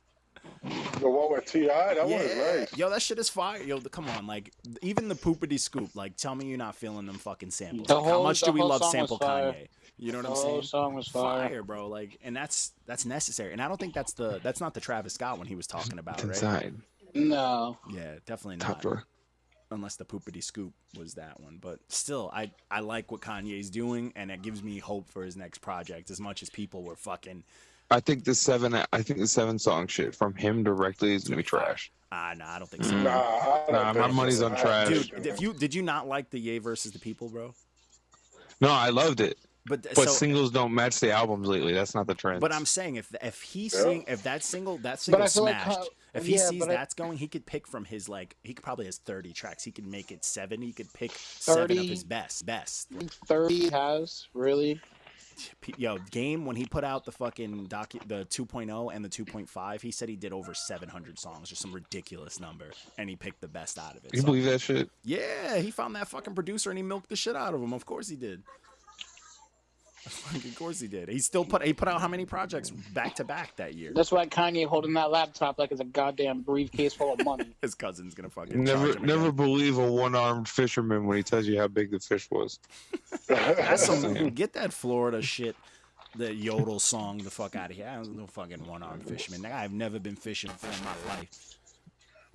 The one with T.I., that one is nice. Yo, that shit is fire. Yo, come on, like even the poopity scoop. Like, tell me you're not feeling them fucking samples. Like, how much do we love sample Kanye? You know what I'm saying? The song was fire, bro. Like, and that's necessary. And I don't think that's not the Travis Scott one he was talking about, right? Inside. No. Yeah, definitely not. Top drawer. Unless the poopity scoop was that one, but still, I like what Kanye's doing, and it gives me hope for his next project. As much as people were fucking. I think the 7 song shit from him directly is gonna be trash. Nah, I don't think so. Nah, my money's on trash. Dude, did you not like the Ye versus the People, bro? No, I loved it. But singles don't match the albums lately. That's not the trend. But I'm saying if that single smashed, like if he sees that's going, he could pick from his he could probably has 30 tracks. He could make it 7. He could pick 7 of his best. 30 has really. Yo, Game, when he put out the fucking the 2.0 and the 2.5, he said he did over 700 songs, just some ridiculous number, and he picked the best out of it. You believe that shit? Yeah, he found that fucking producer and he milked the shit out of him. Of course he did. Of course he did. He put out how many projects back to back that year? That's why Kanye holding that laptop like it's a goddamn briefcase full of money. His cousin's gonna fucking never believe a one-armed fisherman when he tells you how big the fish was. That's get that Florida shit, the yodel song, the fuck out of here. I was no fucking one-armed fisherman. I've never been fishing before in my life.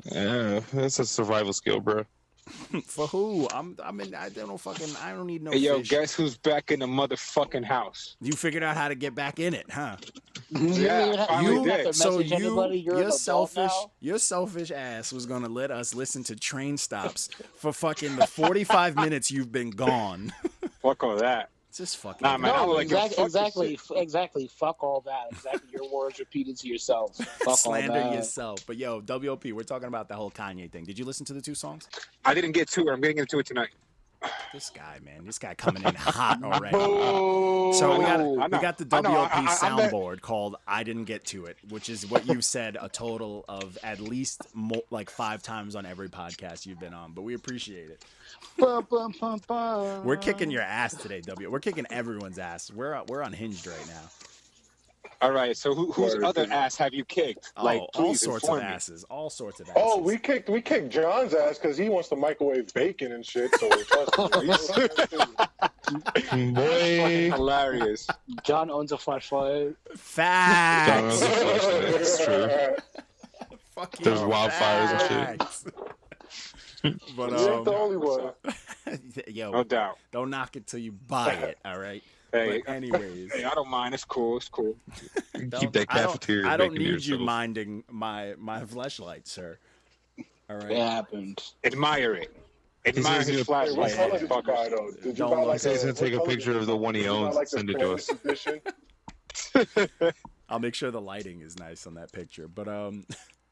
Yeah, that's a survival skill, bro. For who? I don't need no Hey, yo, fish. guess who's back in the motherfucking house? You figured out how to get back in it, huh? Yeah, I finally did. So your your selfish ass was gonna let us listen to train stops for fucking the 45 minutes you've been gone. Fuck all that. Just fucking. Nah, man, I was like, yo, exactly. Fuck all that. Exactly. Your words repeated to yourself. Fuck Slander all that. yourself. But yo, WOP, we're talking about the whole Kanye thing. Did you listen to the 2 songs? I didn't get to it. I'm getting into it tonight. This guy, man, this guy coming in hot already. So we got the WOP soundboard called "I Didn't Get to It," which is what you said a total of at least like 5 times on every podcast you've been on. But we appreciate it. We're kicking your ass today, W. We're kicking everyone's ass. We're unhinged right now. All right, so whose other ass have you kicked? Like, all sorts of asses. All sorts of asses. Oh, we kicked John's ass because he wants to microwave bacon and shit. So boy, hilarious. John owns a flashlight. Facts. John owns a flashlight. It's true. There's wildfires and shit. But you ain't the only one. Yo, no doubt. Don't knock it till you buy it. All right. Hey, but anyways, hey, I don't mind. It's cool. It's cool. Keep that cafeteria. I don't need you minding my fleshlight, sir. All right. It happened. Admire it. Admire his flashlight. Hey, what color did you buy though? Did you buy like he's gonna take a picture of the one he owns and send it to us. I'll make sure the lighting is nice on that picture. But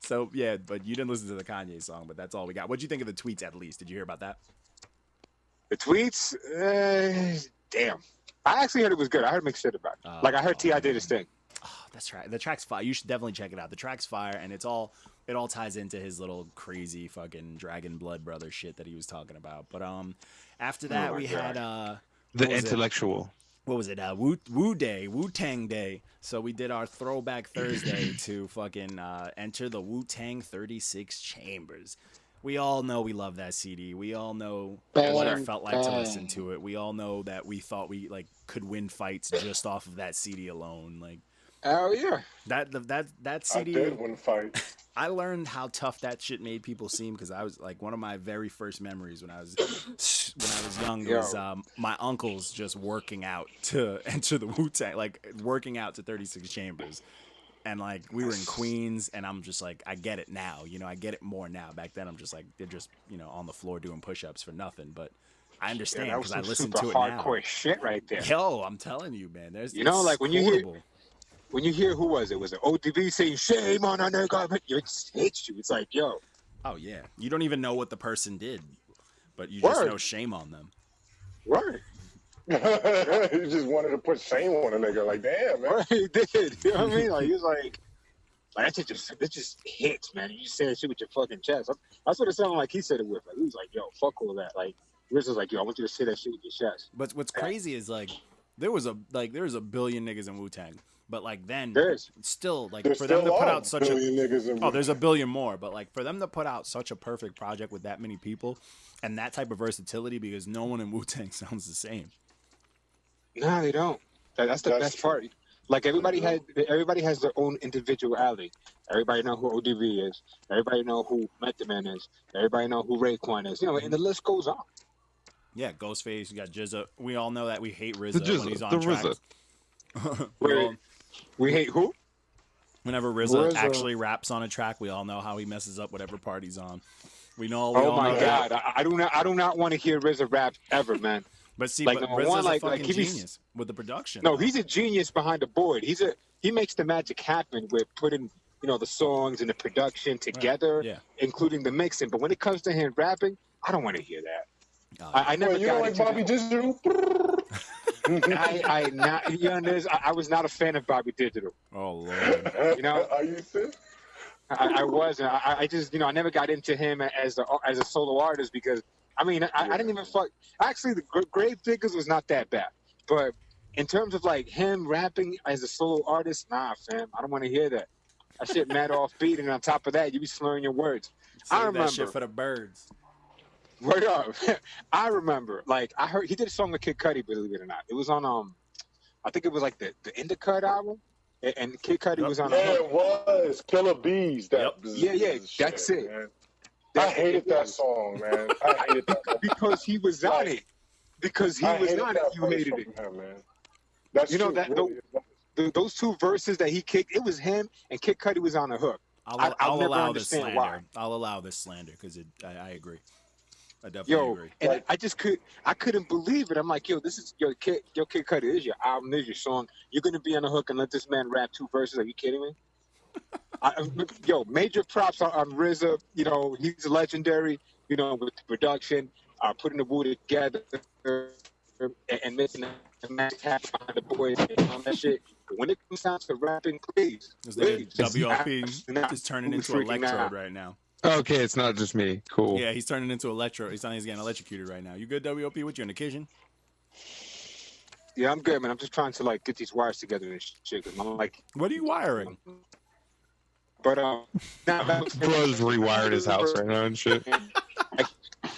so yeah, but you didn't listen to the Kanye song, but that's all we got. What'd you think of the tweets at least? Did you hear about that? The tweets? Damn. I actually heard it was good. I heard mixed shit about it. Like I heard T.I. did his thing. Oh, that's right. The track's fire. You should definitely check it out. The track's fire, and it all ties into his little crazy fucking Dragon Blood Brother shit that he was talking about. But after that we had the intellectual. What was it? Wu-Tang Day. So we did our Throwback Thursday to fucking enter the Wu-Tang 36 Chambers. We all know we love that CD. We all know what it felt like to listen to it. We all know that we thought we like could win fights just off of that CD alone. Like, oh yeah, that CD. I did win fights. I learned how tough that shit made people seem because I was like one of my very first memories when I was young was my uncles just working out to enter the Wu-Tang, like working out to 36 Chambers. And, like, we were in Queens, and I'm just like, I get it now. You know, I get it more now. Back then, I'm just like, they're just, you know, on the floor doing push-ups for nothing. But I understand because I listen to it now. Hardcore shit right there. Yo, I'm telling you, man. You know, like, when you hear, who was it? Was it ODB saying, shame on a nigga? It hits you. It's like, yo. Oh, yeah. You don't even know what the person did, but you just know shame on them. Right. He just wanted to put shame on a nigga. Like, damn, man. Right, he did. You know what I mean? Like, he was like that just hits, man. You say that shit with your fucking chest. That's what it sounded like he said it with. Like, he was like, yo, fuck all that. Like, Riz was like, yo, I want you to say that shit with your chest. But what's crazy is, like, there was a billion niggas in Wu-Tang. But, like, then, still, like, there's for them to put out such a niggas in there's a billion more. But, like, for them to put out such a perfect project with that many people and that type of versatility, because no one in Wu-Tang sounds the same. No, they don't. That's the best part. Like everybody has their own individuality. Everybody know who ODB is. Everybody know who Method Man is. Everybody know who Raekwon is. You know, and the list goes on. Yeah, Ghostface. You got Jizza. We all know that we hate RZA when he's on tracks. We hate who? Whenever RZA actually raps on a track, we all know how he messes up whatever part he's on. We know. Oh my God! I do not want to hear RZA rap ever, man. But see, like, RZA's a fucking genius with the production. No, he's a genius behind the board. He makes the magic happen with putting, you know, the songs and the production together, including the mixing. But when it comes to him rapping, I don't want to hear that. I never got like Bobby Jizzle. I was not a fan of Bobby Digital. Oh Lord. You know, Are you serious? I wasn't. I just, I never got into him as a solo artist because, I didn't even fuck. Actually, the Grave Diggers was not that bad. But in terms of like him rapping as a solo artist, nah, fam. I don't want to hear that. That shit mad offbeat, and on top of that, you be slurring your words. Save I remember that shit for the birds. Word up. I remember, like, I heard he did a song with Kid Cudi, believe it or not. It was on I think it was like the Indicut album, and Kid Cudi was on. Yeah, it was Killer Bees. That yeah, that's it. Man. I hated that song, man. I hated that song. Because he was on it. Because he was on it, you hated it. Him, man. That's you know true, that really. those two verses that he kicked, it was him and Kid Cudi was on the hook. I'll never allow this understand slander. why. I'll allow this slander because I agree. I definitely agree. And I couldn't believe it. I'm like, this is Kid Cudi, this is your album, this is your song. You're gonna be on the hook and let this man rap 2 verses? Are you kidding me? Major props on RZA. He's legendary. With the production, putting the Wu together and making the magic happen behind the boys and all that shit. But when it comes down to rapping, please. WLP is turning into Electrode right now. Okay, it's not just me. Cool. Yeah, he's turning into Electro. He's getting electrocuted right now. You good, WLP? What, you in the kitchen? Yeah, I'm good, man. I'm just trying to like get these wires together and shit. I'm like, what are you wiring? But Bro's rewired his house right now and shit.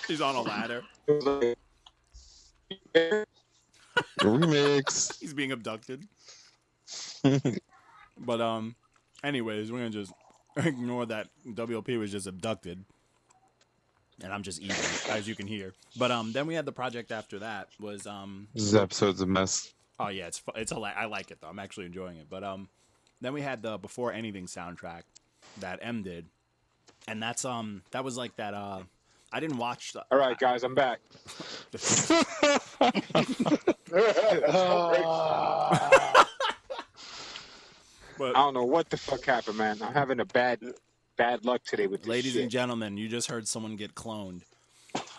He's on a ladder. Remix. He's being abducted. But anyways, we're gonna just ignore that WLP was just abducted, and I'm just eating, as you can hear. But then we had the project after that was This episode's a mess. Oh yeah, it's I like it though. I'm actually enjoying it. But then we had the Before Anything soundtrack that M did, and that's that was like that I didn't watch. All right, guys, I'm back. But I don't know what the fuck happened, man. I'm having a bad luck today with this ladies shit. and gentlemen, you just heard someone get cloned.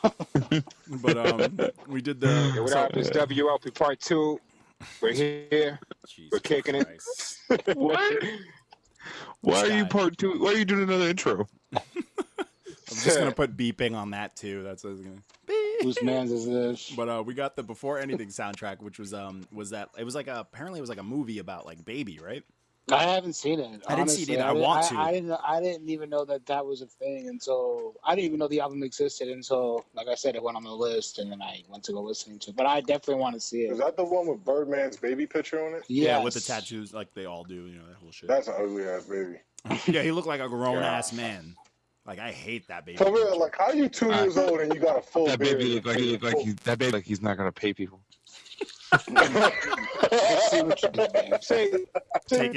But we did the. What up? It's WLP Part 2. We're here. Jesus We're kicking Christ. it. What? Why are you part 2? Why are you doing another intro? I'm just gonna put beeping on that too. That's what I was gonna. Beep. Whose man's is this? But we got the Before Anything soundtrack, which was that it was like apparently it was like a movie about like baby, right? I haven't seen it. I didn't see it either. I want to. I didn't even know that was a thing until I didn't even know the album existed until, like I said, it went on the list, and then I went to go listening to it. But I definitely want to see it. Is that the one with Birdman's baby picture on it? Yeah, with the tattoos, like they all do. That whole shit. That's an ugly ass baby. Yeah, he looked like a grown ass man. Like I hate that baby. For real, like how you 2 years old and you got a full That beard? baby look like he's not gonna pay people. See what you did, man.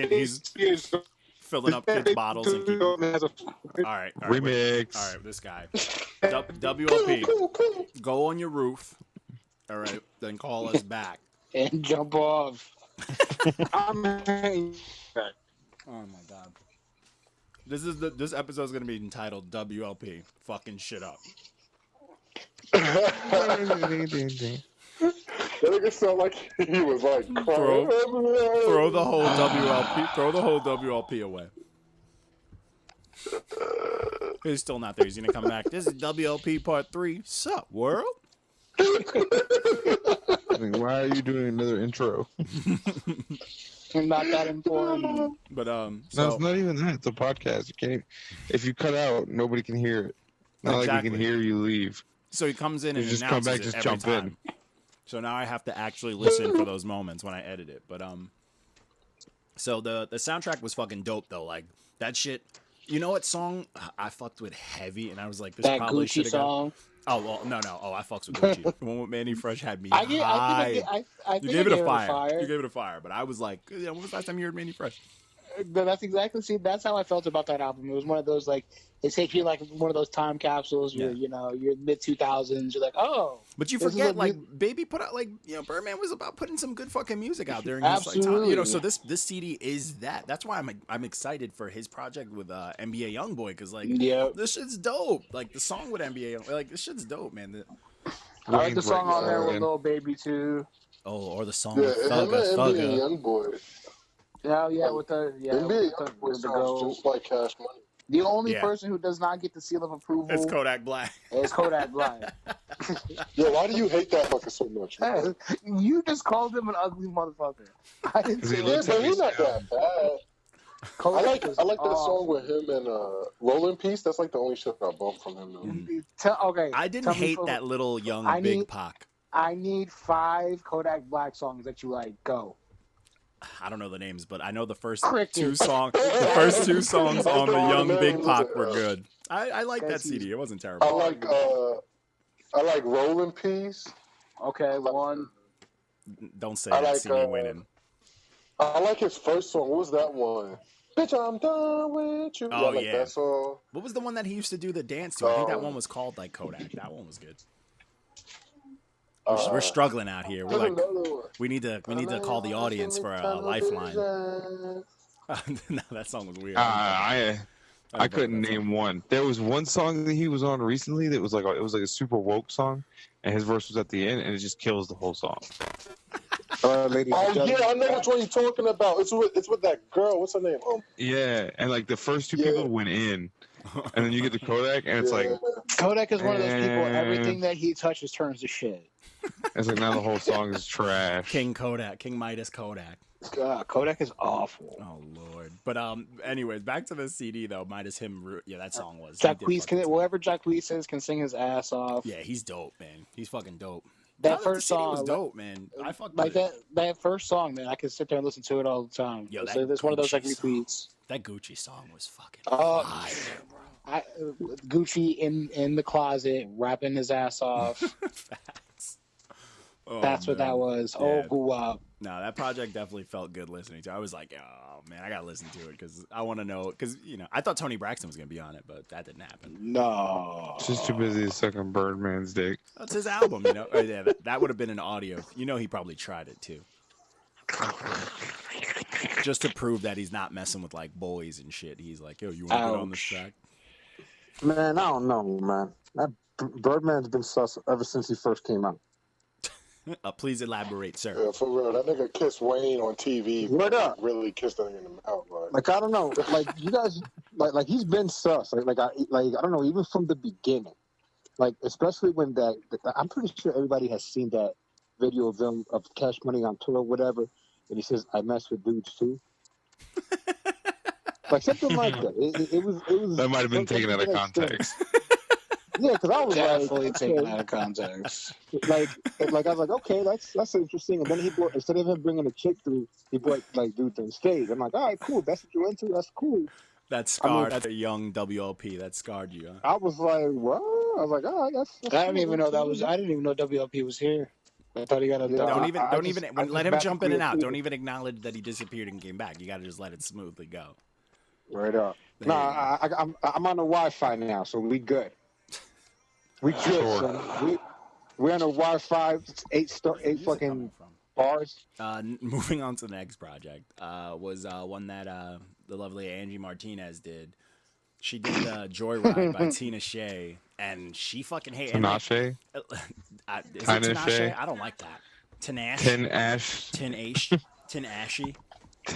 He's filling up kids' bottles and keeping. All right, Remix. All right, this guy. WLP. Go on your roof. All right, then call us back. And jump off. Oh my god. This episode is gonna be entitled WLP fucking shit up. That nigga sound like he was like crying. Throw the whole WLP. Throw the whole WLP away. He's still not there. He's gonna come back. This is WLP Part 3. Sup, world? Why are you doing another intro? Not that important. But no, it's not even that. It's a podcast. You can't. If you cut out, nobody can hear it. Not like we can hear you leave. So he comes in and just announces come back, it just every jump time. in. So now I have to actually listen for those moments when I edit it. But so the soundtrack was fucking dope though. Like that shit. You know what song I fucked with heavy, and I was like, this that probably Gucci should have song. Oh well, no. Oh, I fucks with Gucci. The one with Manny Fresh had me I high. think You gave it a fire. You gave it a fire. But I was like, yeah, when was the last time you heard Manny Fresh? That's how I felt about that album. It was one of those like it takes you like one of those time capsules. Where, you're mid 2000s. You're like, oh. But you forget, like, Baby put out, like, Birdman was about putting some good fucking music out there. And like, so this CD is that. That's why I'm excited for his project with NBA YoungBoy, because like, this shit's dope. Like the song with NBA, like this shit's dope, man. I like the song on there with Lil Baby too. Oh, or the song Yeah, with him and Thugger, NBA Thugger. YoungBoy. Yeah, with the NBA YoungBoy with the sounds go. just like Cash Money. The only Yeah. person who does not get the seal of approval It's Kodak Black. is Kodak Black. Yeah, why do you hate that fucker so much, man? You just called him an ugly motherfucker. I didn't say Yeah, but he's not that bad. Kodak I like that song with him and Roll in Peace. That's like the only shit I bumped from him though. Okay. I didn't hate that little young Big Pac. I need 5 Kodak Black songs that you like. Go. I don't know the names, but I know the first Cricket. two songs. The first 2 songs on the Young Big Pac were good. I like that Guess CD. It wasn't terrible. I like Roll in Peace. Okay, one. Don't say that CD winning. I like his first song. What was that one? Bitch, I'm done with you. Oh, I like that song. What was the one that he used to do the dance to? I think that one was called like Kodak. That one was good. We're struggling out here. We're like, we need to call the audience for a lifeline. No, that song was weird. I couldn't name one. There was one song that he was on recently that was like a super woke song, and his verse was at the end, and it just kills the whole song. Yeah, I know which one you're talking about. It's with that girl. What's her name? Yeah, and like the first 2 people went in, and then you get the Kodak, and it's like Kodak is one of those people. Everything that he touches turns to shit. It's like now the whole song is trash. King Midas Kodak. God, Kodak is awful. Oh Lord. But anyways, back to the CD though. Midas him. Yeah, that song was. Jacquees whoever Jacquees is can sing his ass off. Yeah, he's dope, man. He's fucking dope. That first song was dope, man. I fucked like with that first song, man. I could sit there and listen to it all the time. Yo, so there's one of those like repeats. That Gucci song was fucking fire, bro. Gucci in the closet rapping his ass off. Facts. Oh, That's what that was. Yeah. Oh, boo up. No, that project definitely felt good listening to. I was like, oh man, I gotta listen to it because I want to know. Because I thought Tony Braxton was gonna be on it, but that didn't happen. No, just too busy sucking Birdman's dick. That's his album, Oh, yeah, that would have been an audio. He probably tried it too, just to prove that he's not messing with like boys and shit. He's like, yo, you want to get on this track? Man, I don't know, man. That Birdman's been sus ever since he first came out. Please elaborate, sir. Yeah, for real. That nigga kissed Wayne on TV. What up? Really kissed that nigga in the mouth. Like I don't know. Like you guys, like he's been sus. Like I don't know. Even from the beginning, like especially when I'm pretty sure everybody has seen that video of them of Cash Money on tour or whatever, and he says, "I mess with dudes too." Like something like that. It was. That might have been taken out of context. Yeah, because I was definitely taken out of context. Like I was like, okay, that's interesting. And then he brought, instead of him bringing a chick through, he brought like dudes on stage. I'm like, all right, cool. That's what you're into. That's cool. That's scarred. That's a young WLP. That scarred you. Huh? I was like, what? I was like, all right, that's I didn't even know that was. I didn't even know WLP was here. I thought he got a. Don't even let him jump in and out. Don't even acknowledge that he disappeared and came back. You got to just let it smoothly go. Right up. Nah, I'm on the Wi-Fi now, so we good. We good, son. We're on the Wi-Fi. 8 fucking bars. Moving on to the next project was one that the lovely Angie Martinez did. She did Joyride by Tinashe, and she fucking hated Tinashe? Is it Tinashe? I don't like that. Tinashe. Tinashe. Tinashe.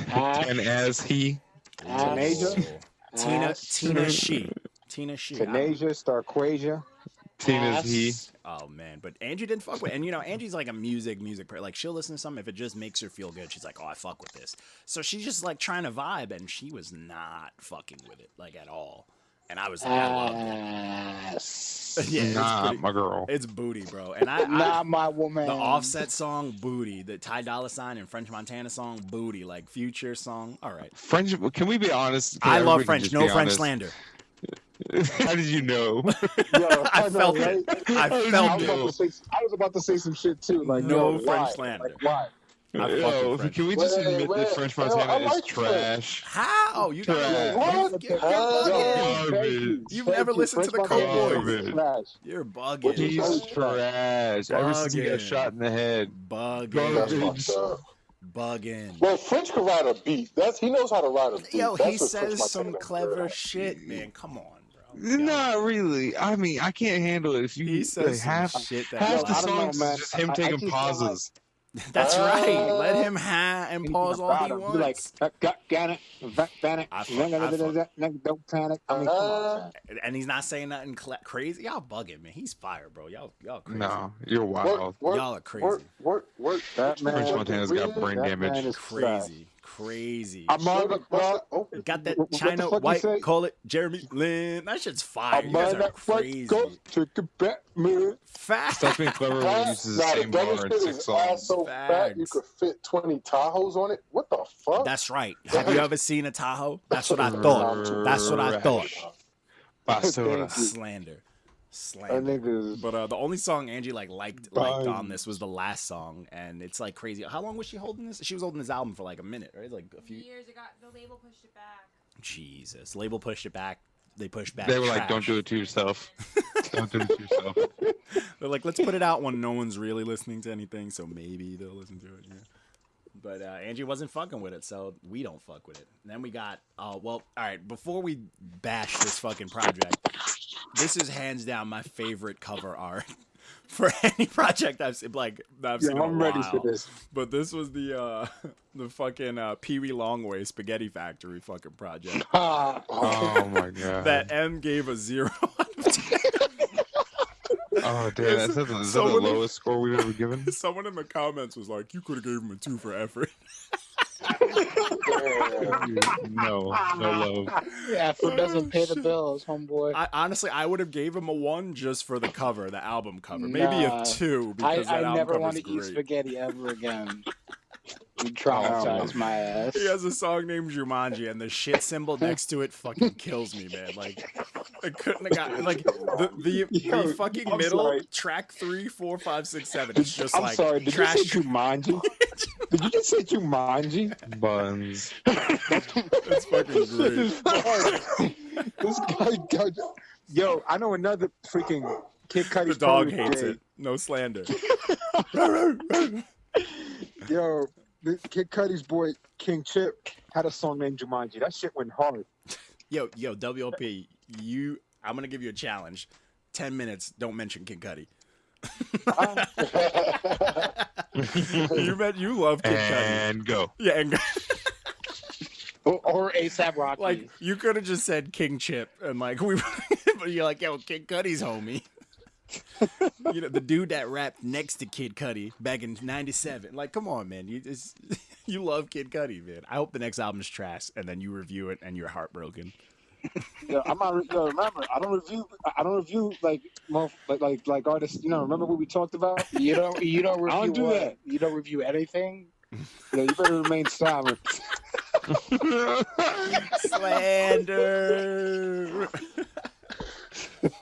Tinashe. Tinashe, Starquasia. Tina's he. Oh man, but Angie didn't fuck with it. And Angie's like a music like she'll listen to something if it just makes her feel good. She's like, oh, I fuck with this. So she's just like trying to vibe, and she was not fucking with it like at all. And I was like, I loved it. Yeah, my girl. It's booty, bro. And not my woman. The Offset song, booty. The Ty Dolla $ign and French Montana song, booty. Like Future song, all right. French. Can we be honest? I love French. No French slander. How did you know? I felt it. I was about to say some shit too. Like no French slander. Like, why? Can we just admit that French Montana is trash? How? You bugging. You've never listened to the Cowboys. You're bugging. He's trash. Ever since he got shot in the head. Bugging. Well, French can ride a beat. He knows how to ride a beat. Yo, he says some clever shit, man. Come on. Not really. I mean, I can't handle it. If you he says half shit that half the songs is just him taking pauses. That's right. Let him and pause all he Be wants. like, got it, panic, don't panic. I mean, come on, man. And he's not saying nothing crazy. Y'all bugging, man. He's fire, bro. Y'all crazy. No, you're wild. Y'all are crazy. Work. That man, French Montana's got brain damage. Crazy. I'm on Got that China white, say? call it Jeremy Lin. That shit's fire. You guys are crazy. Fast. Stop being clever when he uses the same bar in 6 songs. So fat you could fit 20 Tahoes on it. What the fuck? That's right. Have you ever seen a Tahoe? That's what I thought. That's what I thought. Basura. Slander. Niggas. But the only song Angie liked on this was the last song, and it's like crazy. How long was she holding this? She was holding this album for like a minute, right? Like a few years. The label pushed it back. Jesus, label pushed it back. They pushed back. They were trash. like, "Don't do it to yourself. Don't do it to yourself." They're like, let's put it out when no one's really listening to anything, so maybe they'll listen to it. Yeah. But Angie wasn't fucking with it, so we don't fuck with it. And then we got, all right, before we bash this fucking project, this is hands down my favorite cover art for any project I've seen. I'm ready for this. But this was the fucking Peewee Longway Spaghetti Factory fucking project. Oh my god. That M gave a 0 out of 10. Oh damn, is that the lowest score we've ever given? Someone in the comments was like, "You could have gave him a 2 for effort." No love. Effort doesn't pay the bills, homeboy. I would have gave him a 1 just for the cover, the album cover. Maybe a 2 because that album I never cover's want to great. eat spaghetti ever again. You traumatized my ass. He has a song named Jumanji, and the shit symbol next to it fucking kills me, man. Like, I couldn't have gotten like the fucking middle track 3, 4, 5, 6, 7. It's just I'm sorry. Did trash. you say Jumanji? Did you just say Jumanji? Buns. That's fucking great. This guy, yo, I know another freaking Kid Cudi. The dog hates it. No slander. Yo, Kid Cudi's boy King Chip had a song named Jumanji. That shit went hard. Yo, WLP, I'm gonna give you a challenge. 10 minutes, don't mention Kid Cudi. You love Kid Cudi. And go. Yeah, and go. Or ASAP Rocky. Like, you could have just said King Chip, and like but you're like, yo, Kid Cudi's homie. You know, the dude that rapped next to Kid Cudi back in '97. Like, come on, man. You love Kid Cudi, man. I hope the next album's trash, and then you review it, and you're heartbroken. Yo, remember, I don't review like artists. You know, remember what we talked about? You don't review I don't do that. You don't review anything. Yeah, you better remain silent. Slander.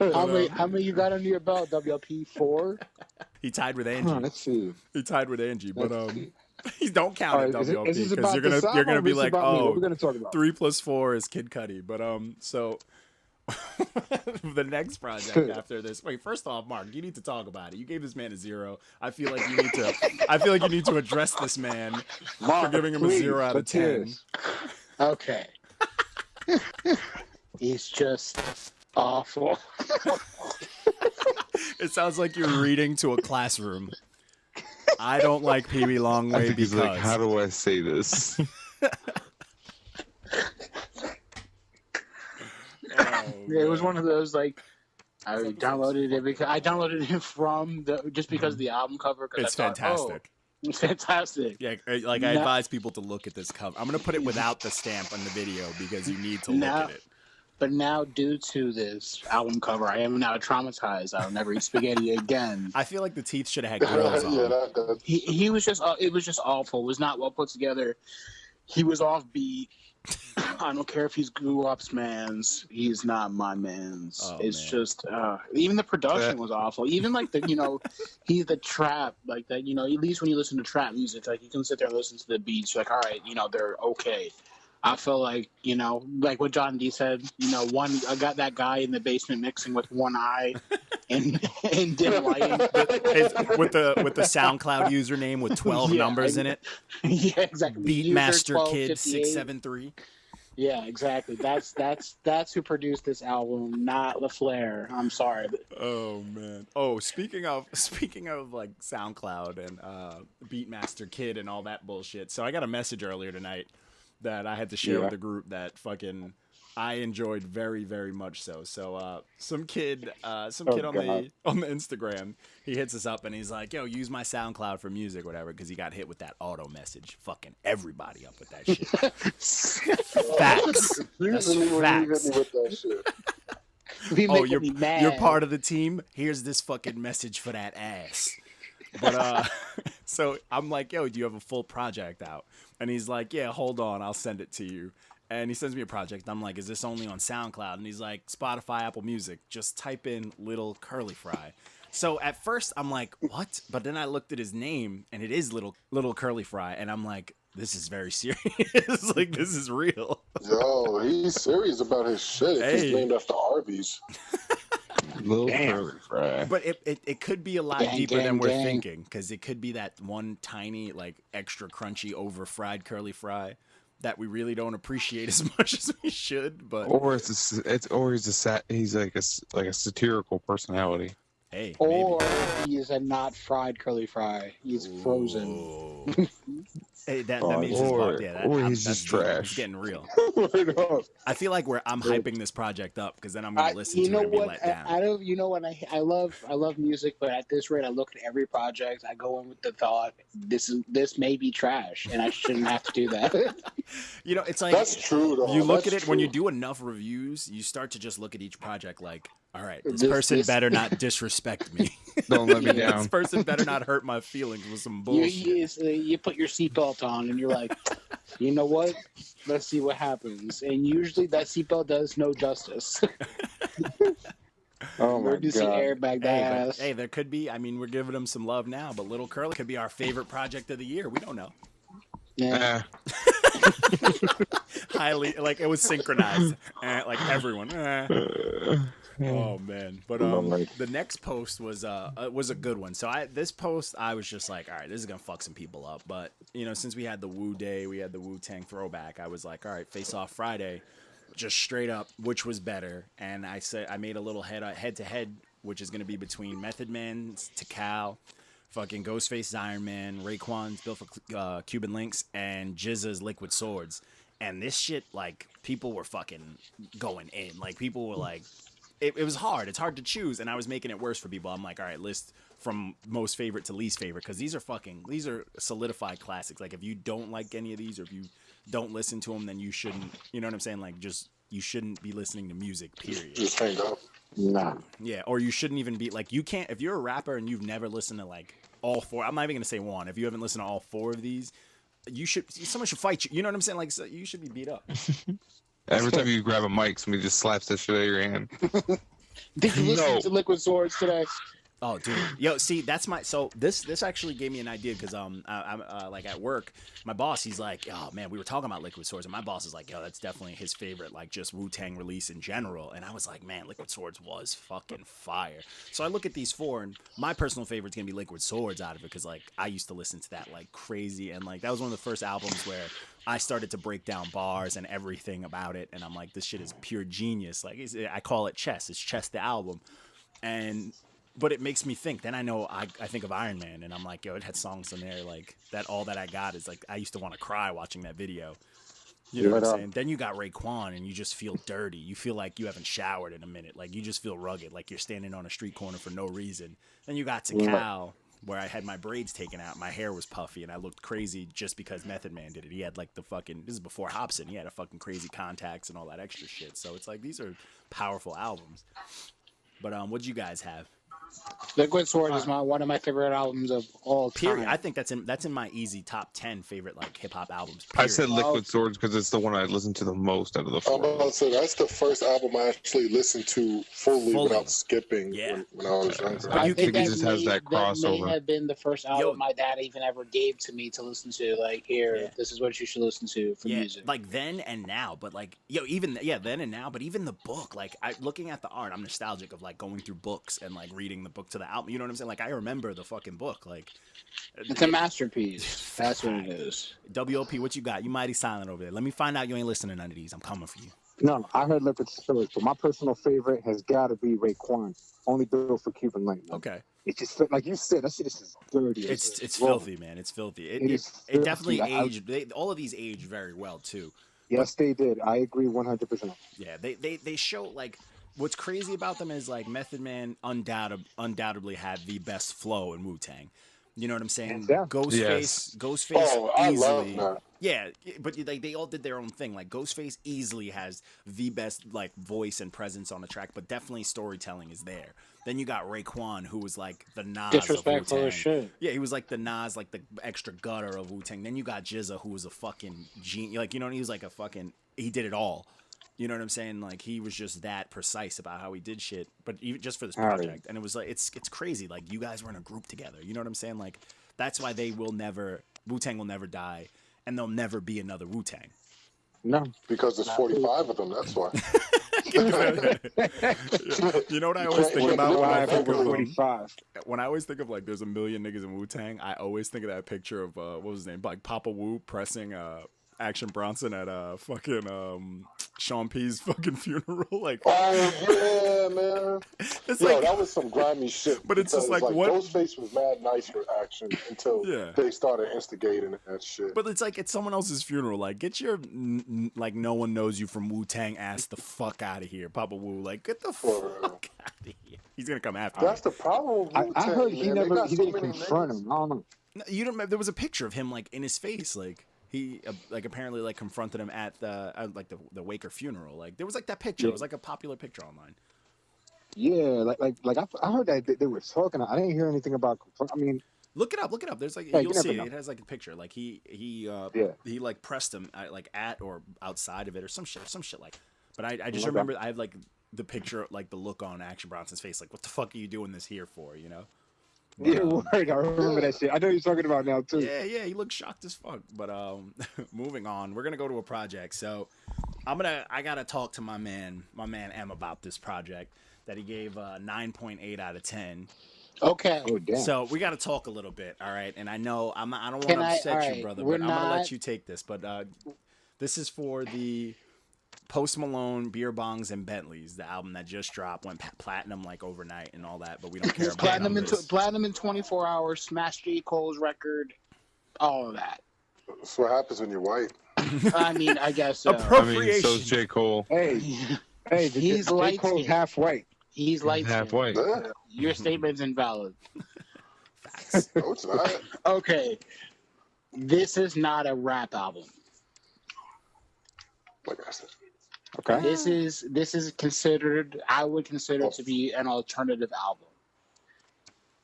How many you got under your belt, WLP? 4? He tied with Angie. Let's see. He tied with Angie, but don't count it, WLP, is this because about you're gonna be this like, about me? What oh, we gonna talk about? 3 + 4 is Kid Cudi. But so the next project after this. Wait, first off, Mark, you need to talk about it. You gave this man a 0. I feel like you need to address this man Mark, for giving him please, a 0 out of 10. Okay. He's just awful. It sounds like you're reading to a classroom. I don't like Peewee Longway because. He's like, how do I say this? It was one of those like I downloaded it from just because of the album cover. It's fantastic. It's fantastic. Yeah, like I advise people to look at this cover. I'm gonna put it without the stamp on the video because you need to look at it. But now, due to this album cover, I am now traumatized. I'll never eat spaghetti again. I feel like the teeth should have had grills on. Yeah, He was just it was just awful. It was not well put together. He was offbeat. I don't care if he's Goo Up's man's. He's not my man's. Oh, it's man. just even the production was awful. Even like he's the trap like that. At least when you listen to trap music, like you can sit there and listen to the beats. You're like, all right, they're okay. I feel like, like what John D said, I got that guy in the basement mixing with one eye and dim lighting. With the SoundCloud username with 12 numbers in it. Yeah, exactly. Beatmaster Kid 673. Yeah, exactly. That's who produced this album, not LaFleur. I'm sorry. Oh man. Oh, speaking of like SoundCloud and Beatmaster Kid and all that bullshit. So I got a message earlier tonight that I had to share with the group that fucking I enjoyed very, very much so. So some kid on the Instagram, he hits us up and he's like, "Yo, use my SoundCloud for music, whatever," because he got hit with that auto message. Fucking everybody up with that shit. Facts. That's facts. With that shit. Oh, you're part of the team. Here's this fucking message for that ass. But so I'm like, "Yo, do you have a full project out?" And he's like, "Yeah, hold on, I'll send it to you." And he sends me a project. I'm like, "Is this only on SoundCloud?" And he's like, "Spotify, Apple Music. Just type in Little Curly Fry." So at first I'm like, "What?" But then I looked at his name, and it is Little Curly Fry, and I'm like, "This is very serious. Like, this is real." Yo, he's serious about his shit. It's named after Arby's. Little Curly Fry. But it could be a lot deeper than we're thinking, because it could be that one tiny, like, extra crunchy, over fried curly fry that we really don't appreciate as much as we should. But he's like a satirical personality. Hey, or maybe. he is a not fried curly fry. He's frozen. Hey, that means he's just trash. It's getting real. I feel like I'm hyping this project up because then I'm gonna listen to it and be let down. I love music, but at this rate, I look at every project. I go in with the thought, this may be trash, and I shouldn't have to do that. It's like that's true. Though. You look at it when you do enough reviews, you start to just look at each project like, all right, this person better not disrespect me. Don't let me down. This person better not hurt my feelings with some bullshit. You put your seatbelt on and you're like, you know what? Let's see what happens. And usually that seatbelt does no justice. Oh my God. Airbag ass. Hey, there could be. I mean, we're giving them some love now, but Little Curly could be our favorite project of the year. We don't know. Yeah. Highly, like it was synchronized. Like everyone. Oh man, but the next post was a good one. So this post I was just like, all right, this is gonna fuck some people up. But since we had the Wu Day, we had the Wu-Tang throwback, I was like, all right, Face Off Friday, just straight up, which was better? And I said I made a little head to head, which is gonna be between Method Man's Tikal, fucking Ghostface's Iron Man, Raekwon's Built for Cuban Links, and Jizza's Liquid Swords. And this shit, like, people were fucking going in. Like, people were like, it was hard. It's hard to choose. And I was making it worse for people. I'm like, all right, list from most favorite to least favorite. Because these are solidified classics. Like, if you don't like any of these, or if you don't listen to them, then you shouldn't, you know what I'm saying? Like, you shouldn't be listening to music, period. Just hang up. Nah. Yeah, or you shouldn't even be, like, you can't, if you're a rapper and you've never listened to, like, all four, I'm not even going to say one. If you haven't listened to all four of these, someone should fight you. You know what I'm saying? Like, so you should be beat up. Every time you grab a mic, somebody just slaps that shit out of your hand. Did you listen to Liquid Swords today? Oh, dude. Yo, see, that's so this actually gave me an idea because I'm like at work, my boss, he's like, oh man, we were talking about Liquid Swords, and my boss is like, yo, that's definitely his favorite, like just Wu-Tang release in general. And I was like, man, Liquid Swords was fucking fire. So I look at these four, and my personal favorite's gonna be Liquid Swords out of it, because like I used to listen to that like crazy, and like that was one of the first albums where I started to break down bars and everything about it, and I'm like, this shit is pure genius. Like I call it Chess. It's Chess the album, but it makes me think. Then I think of Iron Man, and I'm like, yo, it had songs in there like that. All That I Got is like, I used to want to cry watching that video. You know what I'm saying? Then you got Raekwon, and you just feel dirty. You feel like you haven't showered in a minute. Like you just feel rugged, like you're standing on a street corner for no reason. Then you got Tikal, where I had my braids taken out, my hair was puffy, and I looked crazy just because Method Man did it. He had like this is before Hobson. He had a fucking crazy contacts and all that extra shit. So it's like, these are powerful albums. But what'd you guys have? Liquid Sword is one of my favorite albums of all time. Period. I think that's in my easy top 10 favorite like hip hop albums. Period. I said Liquid Swords because it's the one I listened to the most out of the four. I'm about to say that's the first album I actually listened to fully. Without skipping when I was younger. I think it just has that crossover. That may have been the first album my dad even ever gave to me to listen to. Like, here, this is what you should listen to for music. Like then and now, but like then and now, but even the book, like looking at the art, I'm nostalgic of like going through books and like reading the book to the album. You know what I'm saying? Like I remember the fucking book. Like it's a masterpiece. That's what it is. WOP, what you got? You mighty silent over there. Let me find out you ain't listening to none of these. I'm coming for you. No, I heard Liquid Storage, but my personal favorite has got to be Raekwon. Only built for Cuban Link. Okay. It just like you said, that shit is just dirty. It's filthy, man. It's filthy. It definitely aged. All of these aged very well too. Yes, they did. I agree 100%. Yeah, they show like what's crazy about them is like Method Man undoubtedly had the best flow in Wu-Tang. You know what I'm saying? Yeah. Ghostface I easily. love that. Yeah, but like they all did their own thing. Like Ghostface easily has the best like voice and presence on the track, but definitely storytelling is there. Then you got Raekwon, who was like the Nas Disrespectful of Wu-Tang. as shit. Yeah, he was like the Nas, like the extra gutter of Wu-Tang. Then you got GZA, who was a fucking genius. Like, you know, he was like a fucking, he did it all. You know what I'm saying? Like, he was just that precise about how he did shit, but even just for this project. And it was like, it's crazy. Like, you guys were in a group together. You know what I'm saying? Like, that's why Wu-Tang will never die, and there'll never be another Wu-Tang. No. Because there's 45 of them, that's why. You know what I always think about when I think of 45. when I always think of like there's a million niggas in Wu-Tang, I always think of that picture of what was his name, like Papa Wu pressing Action Bronson at fucking Sean P's fucking funeral. Like, oh yeah, man. It's Yo, like, that was some grimy shit. But it's just like what Ghostface was mad nice for Action until they started instigating that shit. But it's like it's someone else's funeral. Like, get your like no one knows you from Wu-Tang ass the fuck out of here, Papa Wu. Like, get the fuck out of here. He's gonna come after. That's the problem. With Wu-Tang, I heard he didn't confront niggas. him. I don't know. No, you don't. There was a picture of him like in his face, like. He like apparently like confronted him at the like the Waker funeral. Like there was like that picture. It was like a popular picture online. Yeah, like I heard that they were talking. I didn't hear anything about. I mean, look it up. There's like you'll see it. It has like a picture. Like he like pressed him like at or outside of it or some shit like. But I just remember I have like the picture, like the look on Action Bronson's face. Like, what the fuck are you doing this here for? You know. Yeah, word. I remember that shit. I know you're talking about now too. Yeah, he looked shocked as fuck. But moving on, we're gonna go to a project. So I gotta talk to my man M about this project that he gave 9.8 out of 10. Okay. Oh, damn. So we gotta talk a little bit, all right? And I know I don't want to upset you, brother, but I'm gonna let you take this. But this is for the Post Malone, Beerbongs, and Bentleys, the album that just dropped, went platinum like overnight and all that, but we don't care about platinum in 24 hours, smashed J. Cole's record, all of that. That's what happens when you're white. I mean, I guess appropriation. I mean, so's J. Cole. Hey, he's J. Cole's half white. He's light half white. Your statement's invalid. Facts. No, it's not. Okay, this is not a rap album. Like I said. Okay. This is considered, I would consider it to be an alternative album.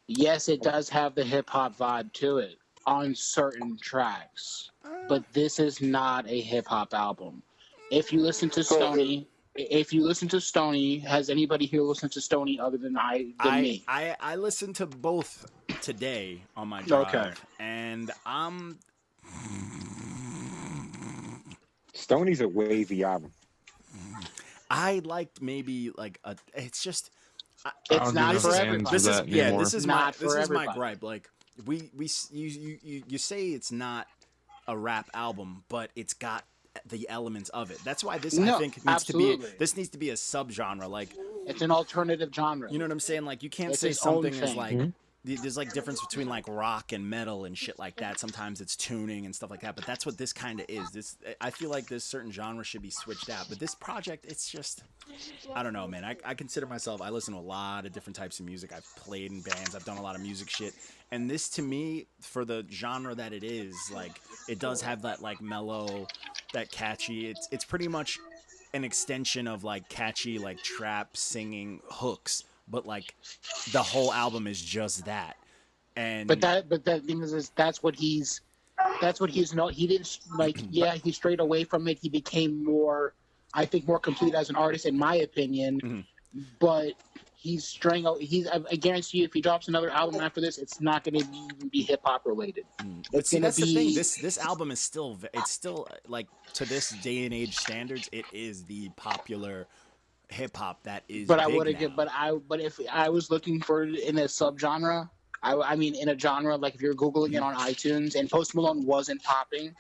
Yes, it does have the hip hop vibe to it on certain tracks, but this is not a hip hop album. If you listen to Stoney, has anybody here listened to Stoney other than me? I listened to both today on my drive, and Stoney's a wavy album. I liked maybe like it's just it's not for everybody. This is my everybody. gripe. Like you say it's not a rap album, but it's got the elements of it. That's why this I think needs to be a subgenre. Like it's an alternative genre. You know what I'm saying? Like you can't say something is like there's like difference between like rock and metal and shit like that. Sometimes it's tuning and stuff like that, but that's what this kind of is. I feel like this certain genre should be switched out, but this project, it's just, I don't know, man. I consider myself, I listen to a lot of different types of music. I've played in bands. I've done a lot of music shit. And this to me, for the genre that it is, like it does have that like mellow, that catchy. It's pretty much an extension of like catchy, like trap singing hooks. But like the whole album is just that, and but that thing is that's what he's not. He didn't like he strayed away from it. He became more, I think, more complete as an artist, in my opinion. Mm-hmm. But he's straying out. I guarantee you, if he drops another album after this, it's not going to even be hip hop related. But see, that's the thing. This album is still like to this day and age standards, it is the popular hip hop that is. But I big would now. get. But if I was looking for it in a subgenre, I mean in a genre, like if you're googling it on iTunes and Post Malone wasn't popping,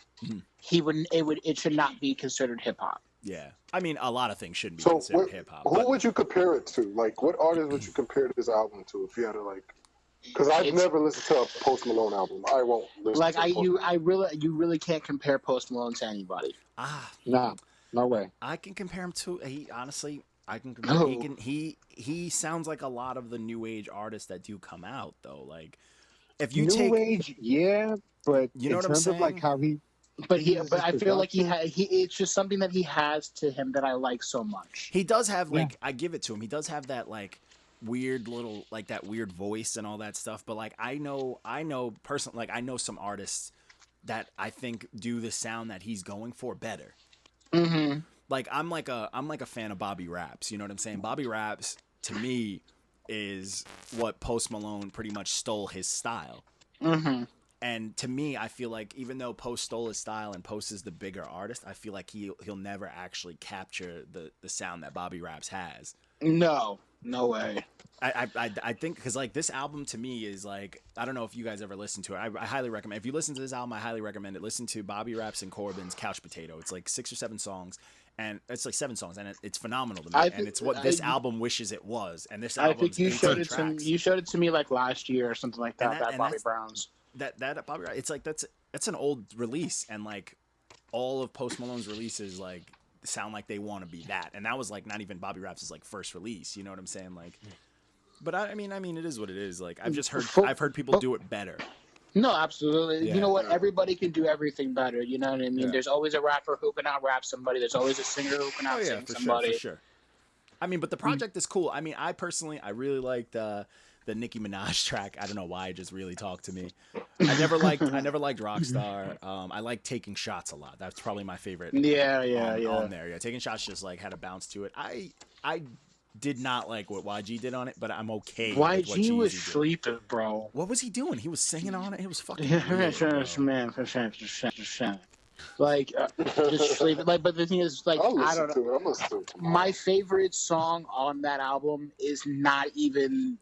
it should not be considered hip hop. Yeah, I mean a lot of things shouldn't be So considered hip hop. who would you compare it to? Like, what artist would you compare this album to if you had to like? Because I've never listened to a Post Malone album. I won't listen. Like to you really can't compare Post Malone to anybody. Nah, no way. I can compare him to honestly. I can compare. He sounds like a lot of the new age artists that do come out though. Like if you New age, yeah, but you know what I'm terms saying? of like how he. But I feel like it's just something that he has to him that I like so much. He does have like I give it to him. He does have that like weird little like that weird voice and all that stuff. But like I know personally, like I know some artists that I think do the sound that he's going for better. Mm-hmm. Like I'm like a fan of Bobby Raps. You know what I'm saying? Bobby Raps to me is what Post Malone pretty much stole his style. Mm-hmm. And to me, I feel like even though Post stole his style and Post is the bigger artist, I feel like he'll never actually capture the sound that Bobby Raps has. No way. I think because like this album to me is like I don't know if you guys ever listened to it. I highly recommend. If you listen to this album, I highly recommend it. Listen to Bobby Raps and Corbin's Couch Potato. It's like 6 or 7 songs, and it's like 7 songs, and it's phenomenal to me. And it's what this album wishes it was. And this album. I think you showed it to me. You showed it to me like last year or something like that. That Bobby Brown's. That Bobby, it's like that's an old release, and like all of Post Malone's releases like sound like they want to be that, and that was like not even Bobby Raps' like first release. You know what I'm saying? Like, but I mean, it is what it is. Like I've heard people do it better. No, absolutely. Yeah. You know what? Everybody can do everything better. You know what I mean? Yeah. There's always a rapper who can out rap somebody. There's always a singer who can out sing somebody. For sure. I mean, but the project is cool. I mean, I really liked the Nicki Minaj track. I don't know why it just really talked to me. I never liked Rockstar. I like Taking Shots a lot. That's probably my favorite. On there. Yeah, Taking Shots just like had a bounce to it. I did not like what YG did on it, but I'm okay. YG with what was did. sleeping, bro. What was he doing? He was singing on it. It was fucking like just sleeping. Like, but the thing is, like, I don't know. My favorite song on that album is not even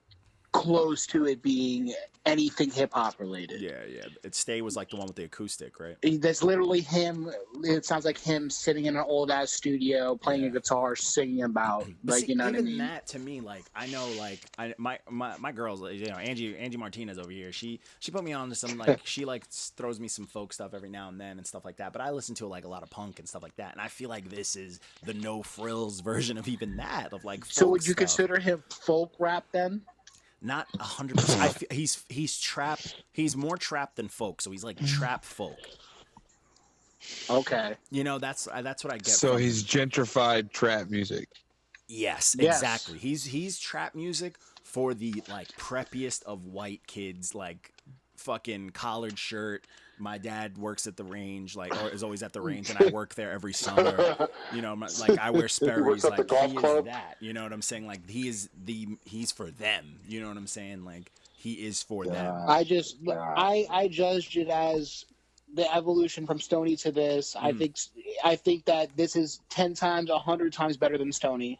close to it being anything hip hop related. Yeah. It Stay was like the one with the acoustic, right? That's literally him. It sounds like him sitting in an old ass studio playing a guitar, singing about like see, you know even what I mean. That to me, like I know, like my girls, you know, Angie Martinez over here. She put me on to some like she like throws me some folk stuff every now and then and stuff like that. But I listen to like a lot of punk and stuff like that, and I feel like this is the no frills version of even that of like. So would you stuff. consider him folk rap then? Not 100%. He's trap. He's more trap than folk, so he's like trap folk. Okay. You know, that's what I get. So he's gentrified trap music. Yes, exactly. He's trap music for the like preppiest of white kids, like fucking collared shirt. My dad works at the range, like, or is always at the range, and I work there every summer. You know, like I wear Sperry's, like he is that. You know what I'm saying? Like he's for them. You know what I'm saying? Like he is for them. I judged it as the evolution from Stoney to this. I think that this is 10 times, 100 times better than Stoney.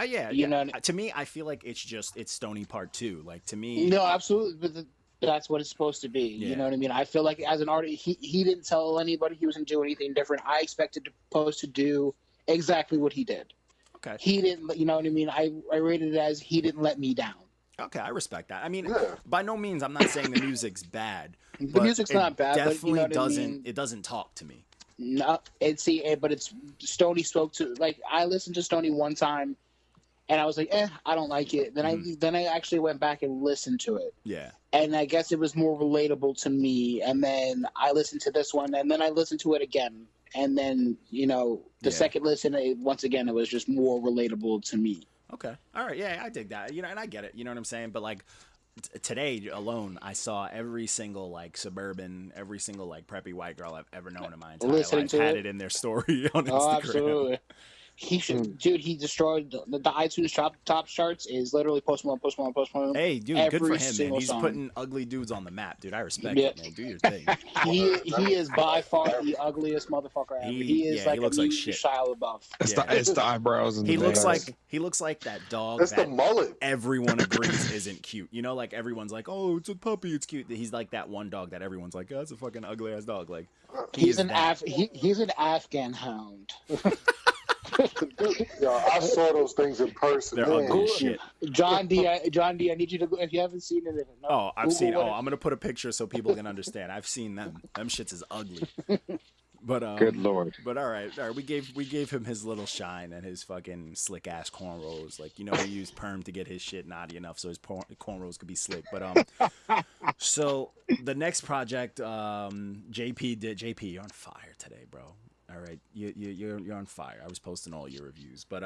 Yeah. You know, to me, I feel like it's Stoney Part 2. Like to me, no, absolutely. But that's what it's supposed to be. Yeah. You know what I mean? I feel like as an artist, he didn't tell anybody he was going to do anything different. I expected Post to do exactly what he did. Okay. He didn't, you know what I mean? I rated it as he didn't let me down. Okay, I respect that. I mean, by no means I'm not saying the music's bad. The music's not bad, definitely but you know what doesn't. I mean? It doesn't talk to me. No, but it's Stoney spoke to, like, I listened to Stoney one time and I was like, I don't like it. Then I actually went back and listened to it. Yeah. And I guess it was more relatable to me. And then I listened to this one, and then I listened to it again. And then, you know, the second listen, once again, it was just more relatable to me. Okay. All right. Yeah, I dig that. You know, and I get it. You know what I'm saying? But like today alone, I saw every single like suburban, every single like preppy white girl I've ever known in my entire life had it in their story on Instagram. Oh, absolutely. He should, dude. He destroyed the iTunes top charts. Is literally Post Malone. Hey, dude, every good for him, man. He's song. putting ugly dudes on the map, dude. I respect it, man. Do your thing. He is by far the ugliest motherfucker ever. He is like he looks a like new shit. Shia LaBeouf. It's the eyebrows and He the looks nails. like that dog. That's that the mullet. everyone agrees isn't cute. You know, like everyone's like, "Oh, it's a puppy, it's cute." He's like that one dog that everyone's like, "Oh, it's a fucking ugly ass dog." Like He's an Afghan hound. Yo, I saw those things in person. They're Man. ugly as shit. John D, I need you to go if you haven't seen it. No, Oh, I've Google seen. what Oh, it- I'm gonna put a picture so people can understand. I've seen them. Them shits is ugly. But Good lord. But all right. We gave him his little shine and his fucking slick ass cornrows. Like, you know, he used perm to get his shit naughty enough so his cornrows could be slick. But so the next project, JP, you're on fire today, bro. All right, you're on fire. I was posting all your reviews, but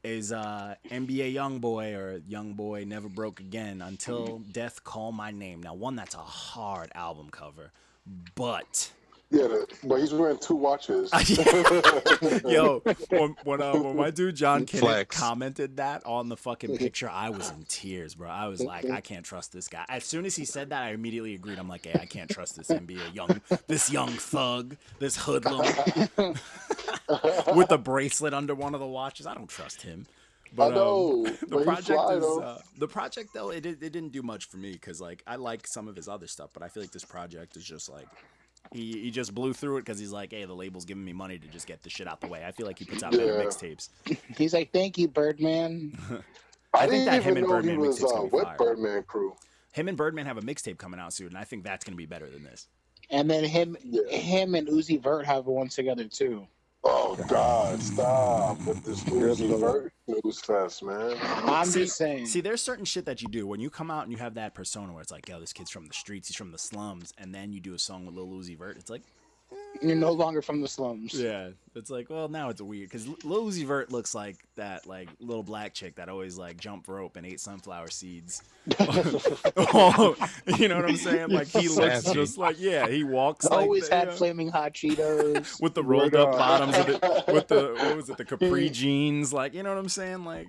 is NBA YoungBoy or YoungBoy Never Broke Again Until Death Call My Name. Now, one, that's a hard album cover, but Yeah, but he's wearing 2 watches. yo, when my dude John Kinnick Flex. commented that on the fucking picture, I was in tears, bro. I was like, I can't trust this guy. As soon as he said that, I immediately agreed. I'm like, hey, I can't trust this this young thug, this hoodlum with the bracelet under one of the watches. I don't trust him. But I know, the but project he's fly, is though. the project though. It didn't do much for me because like I like some of his other stuff, but I feel like this project is just like. He just blew through it because he's like, hey, the label's giving me money to just get this shit out the way. I feel like he puts out better mixtapes. He's like, thank you, Birdman. I didn't think that him even and know Birdman he was mixtape's gonna be with fire. Birdman crew. Him and Birdman have a mixtape coming out soon, and I think that's gonna be better than this. And then him and Uzi Vert have one together too. Oh God, stop with this Uzi Vert news fest, man. I'm just saying. See, there's certain shit that you do when you come out and you have that persona where it's like, yo, this kid's from the streets, he's from the slums, and then you do a song with Lil Uzi Vert. It's like, You're no longer from the slums. yeah, it's like, well, now it's weird because Lil Uzi Vert looks like that like little black chick that always like jumped rope and ate sunflower seeds. Oh, you know what I'm saying? Like he looks Sassy. just like he walks like Always that, had flaming hot Cheetos. with the rolled up bottoms of it, with the what was it, the capri jeans, like you know what I'm saying, like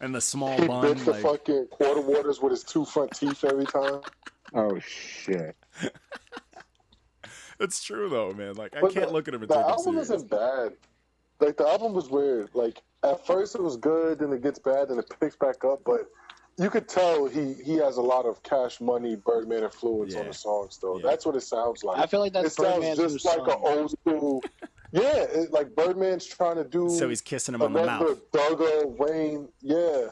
and the small He bun, bit the like fucking quarter waters with his 2 front teeth every time. Oh shit. it's true though, man. Like I But can't the- look at him and The take him album serious. isn't bad. Like the album was weird. Like at first it was good, then it gets bad, then it picks back up. But you could tell he has a lot of Cash Money, Birdman influence on Yeah. the songs, though. Yeah. That's what it sounds like. I feel like It that's sounds Birdman's just new like an song. old school. Yeah, like Birdman's trying to do. So he's kissing him on the another mouth. Duggar Wayne. Yeah.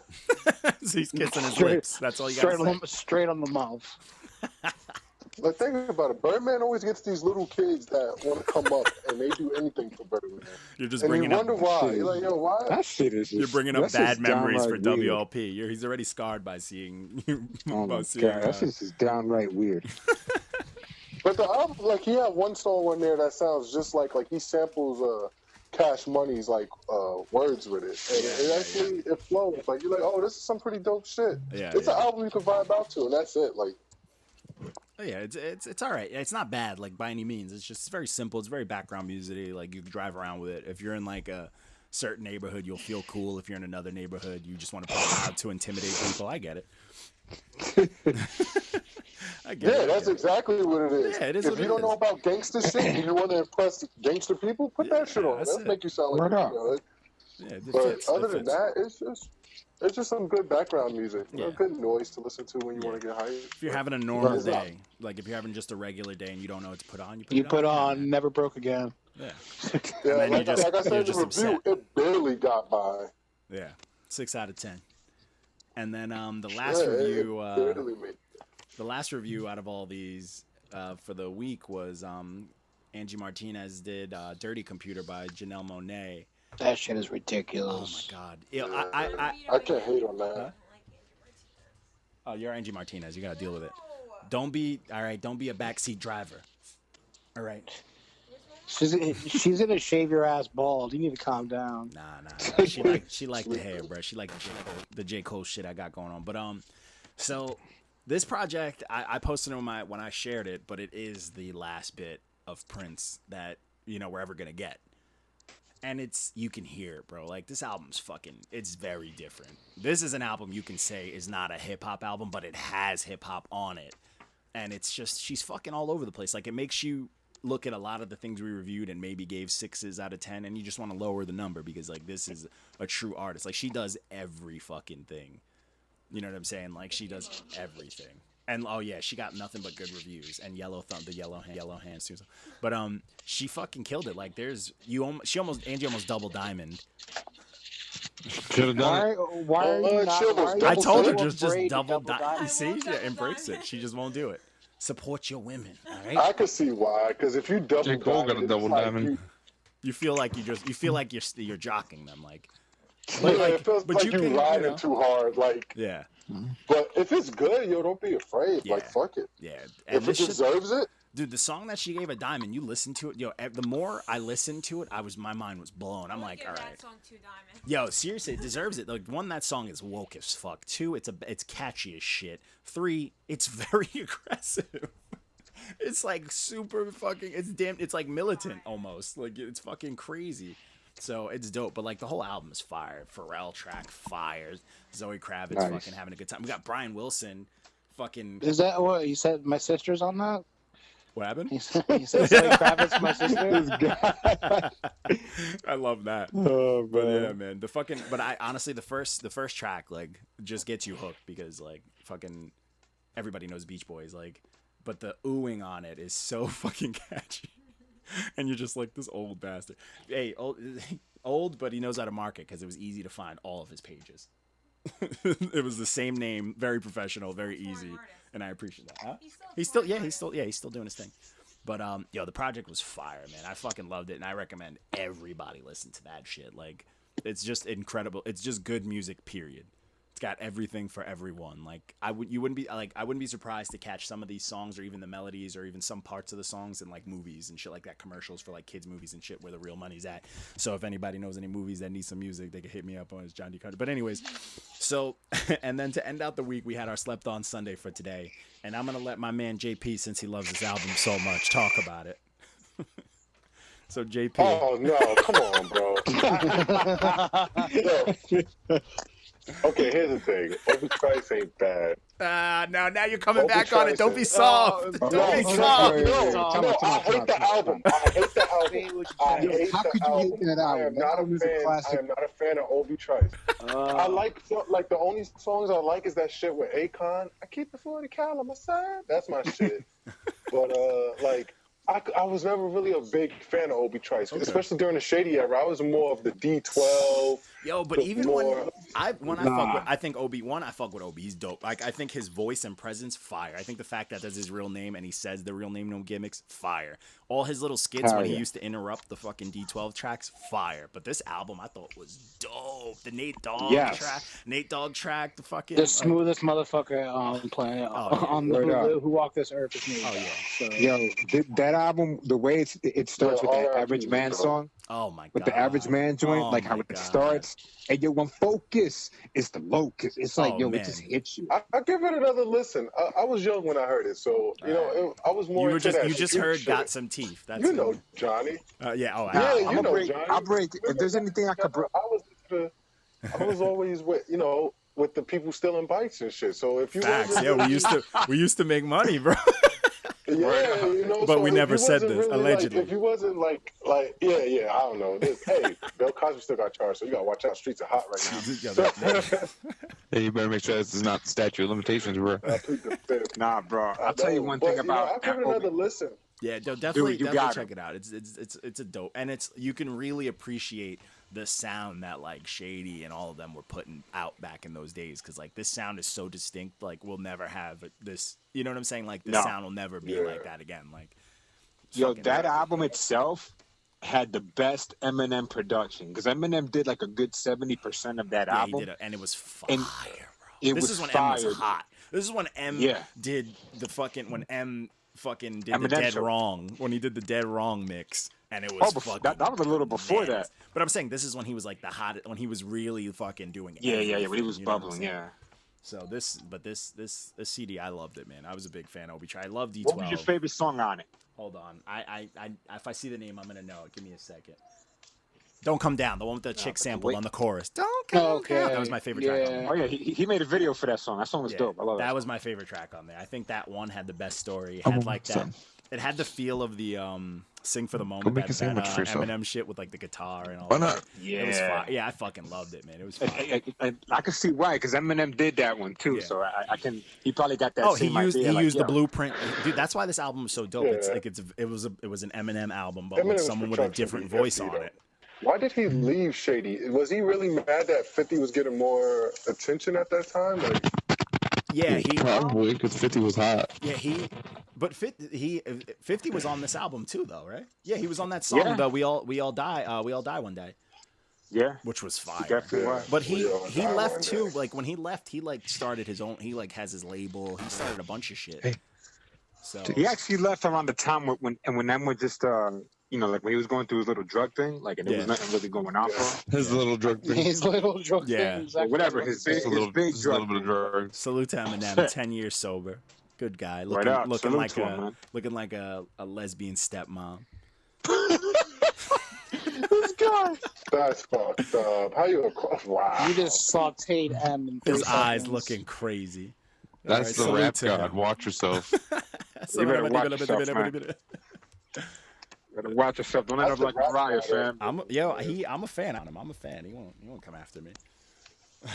So he's kissing his Straight- lips. That's all you got to say. straight on the mouth. Like think about it. Birdman always gets these little kids that want to come up and they do anything for Birdman. You're just And you bringing up wonder why. You're like, yo, why? That shit is just, you're bringing up that's bad just memories for downright weird. WLP. He's already scarred by seeing you. Oh my by seeing, god, that's just downright weird. But the album, like he had one song on there that sounds just like he samples Cash Money's like words with it, and it actually it flows. Like you're like, oh, this is some pretty dope shit. Yeah, It's an album you can vibe out to, and that's it. Like Yeah, it's all right. It's not bad, like by any means. It's just very simple. It's very background music. Like you can drive around with it. If you're in like a certain neighborhood, you'll feel cool. If you're in another neighborhood, you just want to play loud to intimidate people. I get it. I get it. I that's get it. exactly what it is. Yeah, it is If what you it don't is. know about gangster shit and you want to impress gangster people, put that shit on. that's That'll it. make you sound like Word you up. good. Yeah, it But fits. other It than fits. that, it's just some good background music. You know, Yeah. good noise to listen to when you Yeah. want to get hyped. If you're having a normal It's not- day, like if you're having just a regular day and you don't know what to put on, You put on. on Never Broke Again. Yeah. Yeah, then you like, just- like I you're said in just the review, upset. it barely got by. Yeah. 6 out of 10. And then the last Yeah, review. it barely made. The last review out of all these for the week was Angie Martinez did Dirty Computer by Janelle Monae. That shit is Oh ridiculous. my god. Yeah, I can't hate on that. Huh? Oh, you're Angie Martinez. You gotta deal with it. Don't be a backseat driver. All right. She's gonna shave your ass bald. You need to calm down. Nah. She liked the hair, bro. She liked the J. Cole shit I got going on. But so this project I posted on when I shared it, but it is the last bit of Prince that we're ever gonna get. And you can hear it, bro. Like, this album's it's very different. This is an album you can say is not a hip-hop album, but it has hip-hop on it. And it's just, she's fucking all over the place. Like, it makes you look at a lot of the things we reviewed and maybe gave 6s out of 10, and you just want to lower the number because, like, this is a true artist. Like, she does every fucking thing. You know what I'm saying? Like, she does everything. And oh yeah, she got nothing but good reviews and yellow hands too. But she fucking killed it. Like Angie almost double diamond. Why are you not? I told her just double diamond. See, she embrace it. She just won't do it. Support your women. All right. I can see why. Because if you double J. Cole got a double diamond. You feel like you're jocking them. Like. It feels like you riding too hard. Like. Yeah. But if it's good, don't be afraid. Yeah. Like, fuck it. Yeah. And if it deserves it. Dude, the song that she gave a diamond, you listen to it. The more I listened to it, my mind was blown. I'm like, all right. That song 2 diamonds. Yo, seriously, it deserves it. Like, 1, that song is woke as fuck. 2, it's catchy as shit. 3, it's very aggressive. It's like super fucking. It's like militant almost. Like, it's fucking crazy. So it's dope, but like the whole album is fire. Pharrell track fire. Zoe Kravitz fucking having a good time. We got Brian Wilson, fucking. Is that what you said? My sister's on that. What happened? You said Zoe Kravitz, my sister. I love that. Oh, but yeah, man, But I honestly, the first track like just gets you hooked because like fucking everybody knows Beach Boys, like, but the oohing on it is so fucking catchy. And you're just like, this old bastard. Hey, old, but he knows how to market because it was easy to find all of his pages. It was the same name, very professional, very easy, and I appreciate that. Huh? He's still doing his thing. But the project was fire, man. I fucking loved it, and I recommend everybody listen to that shit. Like, it's just incredible. It's just good music, period. It's got everything for everyone. Like, I wouldn't be surprised to catch some of these songs or even the melodies or even some parts of the songs in like movies and shit like that, commercials for like kids movies and shit where the real money's at. So if anybody knows any movies that need some music, they can hit me up on his John D. Carter. But anyways, so and then to end out the week, we had our Slept On Sunday for today, and I'm gonna let my man JP, since he loves this album so much, talk about it. So JP. Oh no! Come on, bro. Okay, here's the thing. Obi Trice ain't bad. Now you're coming back on it. Don't be soft. Don't be soft. No, I hate the album. How could you hate that album? I am not a fan of Obi Trice. I like the only songs I like is that shit with Akon. I keep the 40 cal on my side. That's my shit. But I was never really a big fan of Obi Trice, especially during the Shady era. I was more of the D12. Yo, but even I fuck with Obi. He's dope. Like, I think his voice and presence, fire. I think the fact that that's his real name and he says the real name, no gimmicks, fire. All his little skits when he used to interrupt the fucking D12 tracks, fire. But this album I thought was dope. The Nate Dogg track, the fucking the smoothest motherfucker on the planet who walked this earth is me. Oh yeah. So. Yo, that album, the way it starts with that Average Man song. Oh my god. With the Average Man joint, like how it starts. And yo, when focus is the locus. It's like, man. It just hits you. I give it another listen. I was young when I heard it, so I was more. You just heard shit. Got some teeth. That's Johnny. Yeah. Oh, yeah. Johnny. I'll break. If there's anything I could break, I was always with the people stealing bikes and shit. So if you we used to make money, bro. Yeah, but so we never said this. Really, allegedly, if you wasn't I don't know. Hey, Bill Cosby still got charged, so you gotta watch out. Streets are hot right now. Hey, you better make sure this is not the statute of limitations, bro. Nah, bro. I'll tell you one thing about. I'll give it another listen. Yeah, definitely check it out. It's a dope, and you can really appreciate the sound that like Shady and all of them were putting out back in those days, because like this sound is so distinct. Like, we'll never have this. You know what I'm saying? Like, this sound will never be like that again. Like, that album itself had the best Eminem production, because Eminem did like a good 70% of that album. He did and it was fire, bro. This is when M was hot. This is when M did the fucking the Dead Wrong, when he did the Dead Wrong mix, and it was that was a little before that. But I'm saying this is when he was like the hottest, when he was really fucking doing it. Yeah, when he was bubbling, So this CD, I loved it, man. I was a big fan of Obi Trice. I love D12. What was your favorite song on it? Hold on, I if I see the name, I'm gonna know it. Give me a second. Don't Come Down, the one with the chick but sampled wait. on the chorus. Don't come down. That was my favorite track on there. Oh yeah, he made a video for that song. That song was dope. I love that. That Song. was my favorite track on there. I think that one had the best story. It Oh, had like that. son. It had the feel of the Sing for the Go Moment, make that a sandwich for yourself. Eminem shit with like the guitar and all Why that. not? It was fire. Yeah, I fucking loved it, man. It was fire. I can see why, because Eminem did that one too. Yeah. So I can. He probably got that. Oh, he same used idea, he like, used the yo. blueprint, dude. That's why this album is so dope. It's Yeah. like it was an Eminem album, but Eminem with was someone with a portrayed to different be voice 50 on though. it. Why did he leave Shady? Was he really mad that 50 was getting more attention at that time? Like, Yeah, he Probably because 50 was hot. but 50 was on this album too, though, right? Yeah, he was on that song. Yeah. The we all die one day, Yeah, which was fire. definitely was. But he We All Die left One too. Day. Like when he left, he like started his own. He like has his label. He started a bunch of shit. Hey. So He actually left around the time when them were just like when he was going through his little drug thing, like, and there was nothing really going on for him. His little drug thing. His little drug Yeah. thing. Exactly. Whatever, his big, Just a little, his big just a little drug bit of drugs. salute to Eminem, 10 years sober, good guy, looking up. looking Salute like to him, man. looking like a lesbian stepmom. This guy. that's fucked up. How you? Wow. You just sauteed M in 3 His eyes seconds. looking crazy. That's All right, the rap salute to god. him. Watch yourself. You better watch yourself, man. Better watch yourself. Don't end up like Mariah, fam. I'm a fan on him. I'm a fan. He won't come after me.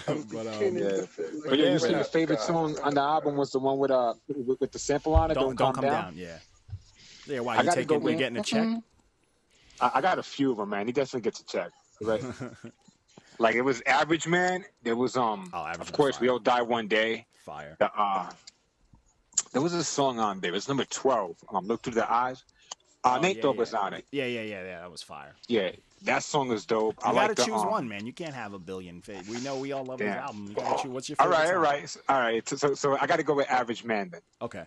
But Yeah. But yeah, you said your favorite song on the album was the one with the sample on it. don't come down. Yeah. Yeah. Why I you gotta taking? go We with- getting a check? I got a few of them, man. He definitely gets a check. Right? Like it was Average Man. There was Average of Man's course, fire. We All Die One Day. Fire. There was a song on there. It's number 12. Look Through the Eyes. Nate Dogg was on it. Yeah. That was fire. Yeah, that song is dope. You I gotta like the, choose one, man. You can't have a billion. We know we all love his Yeah. album. You gotta choose. What's your All favorite right, song? all right. So I got to go with Average Man then. Okay.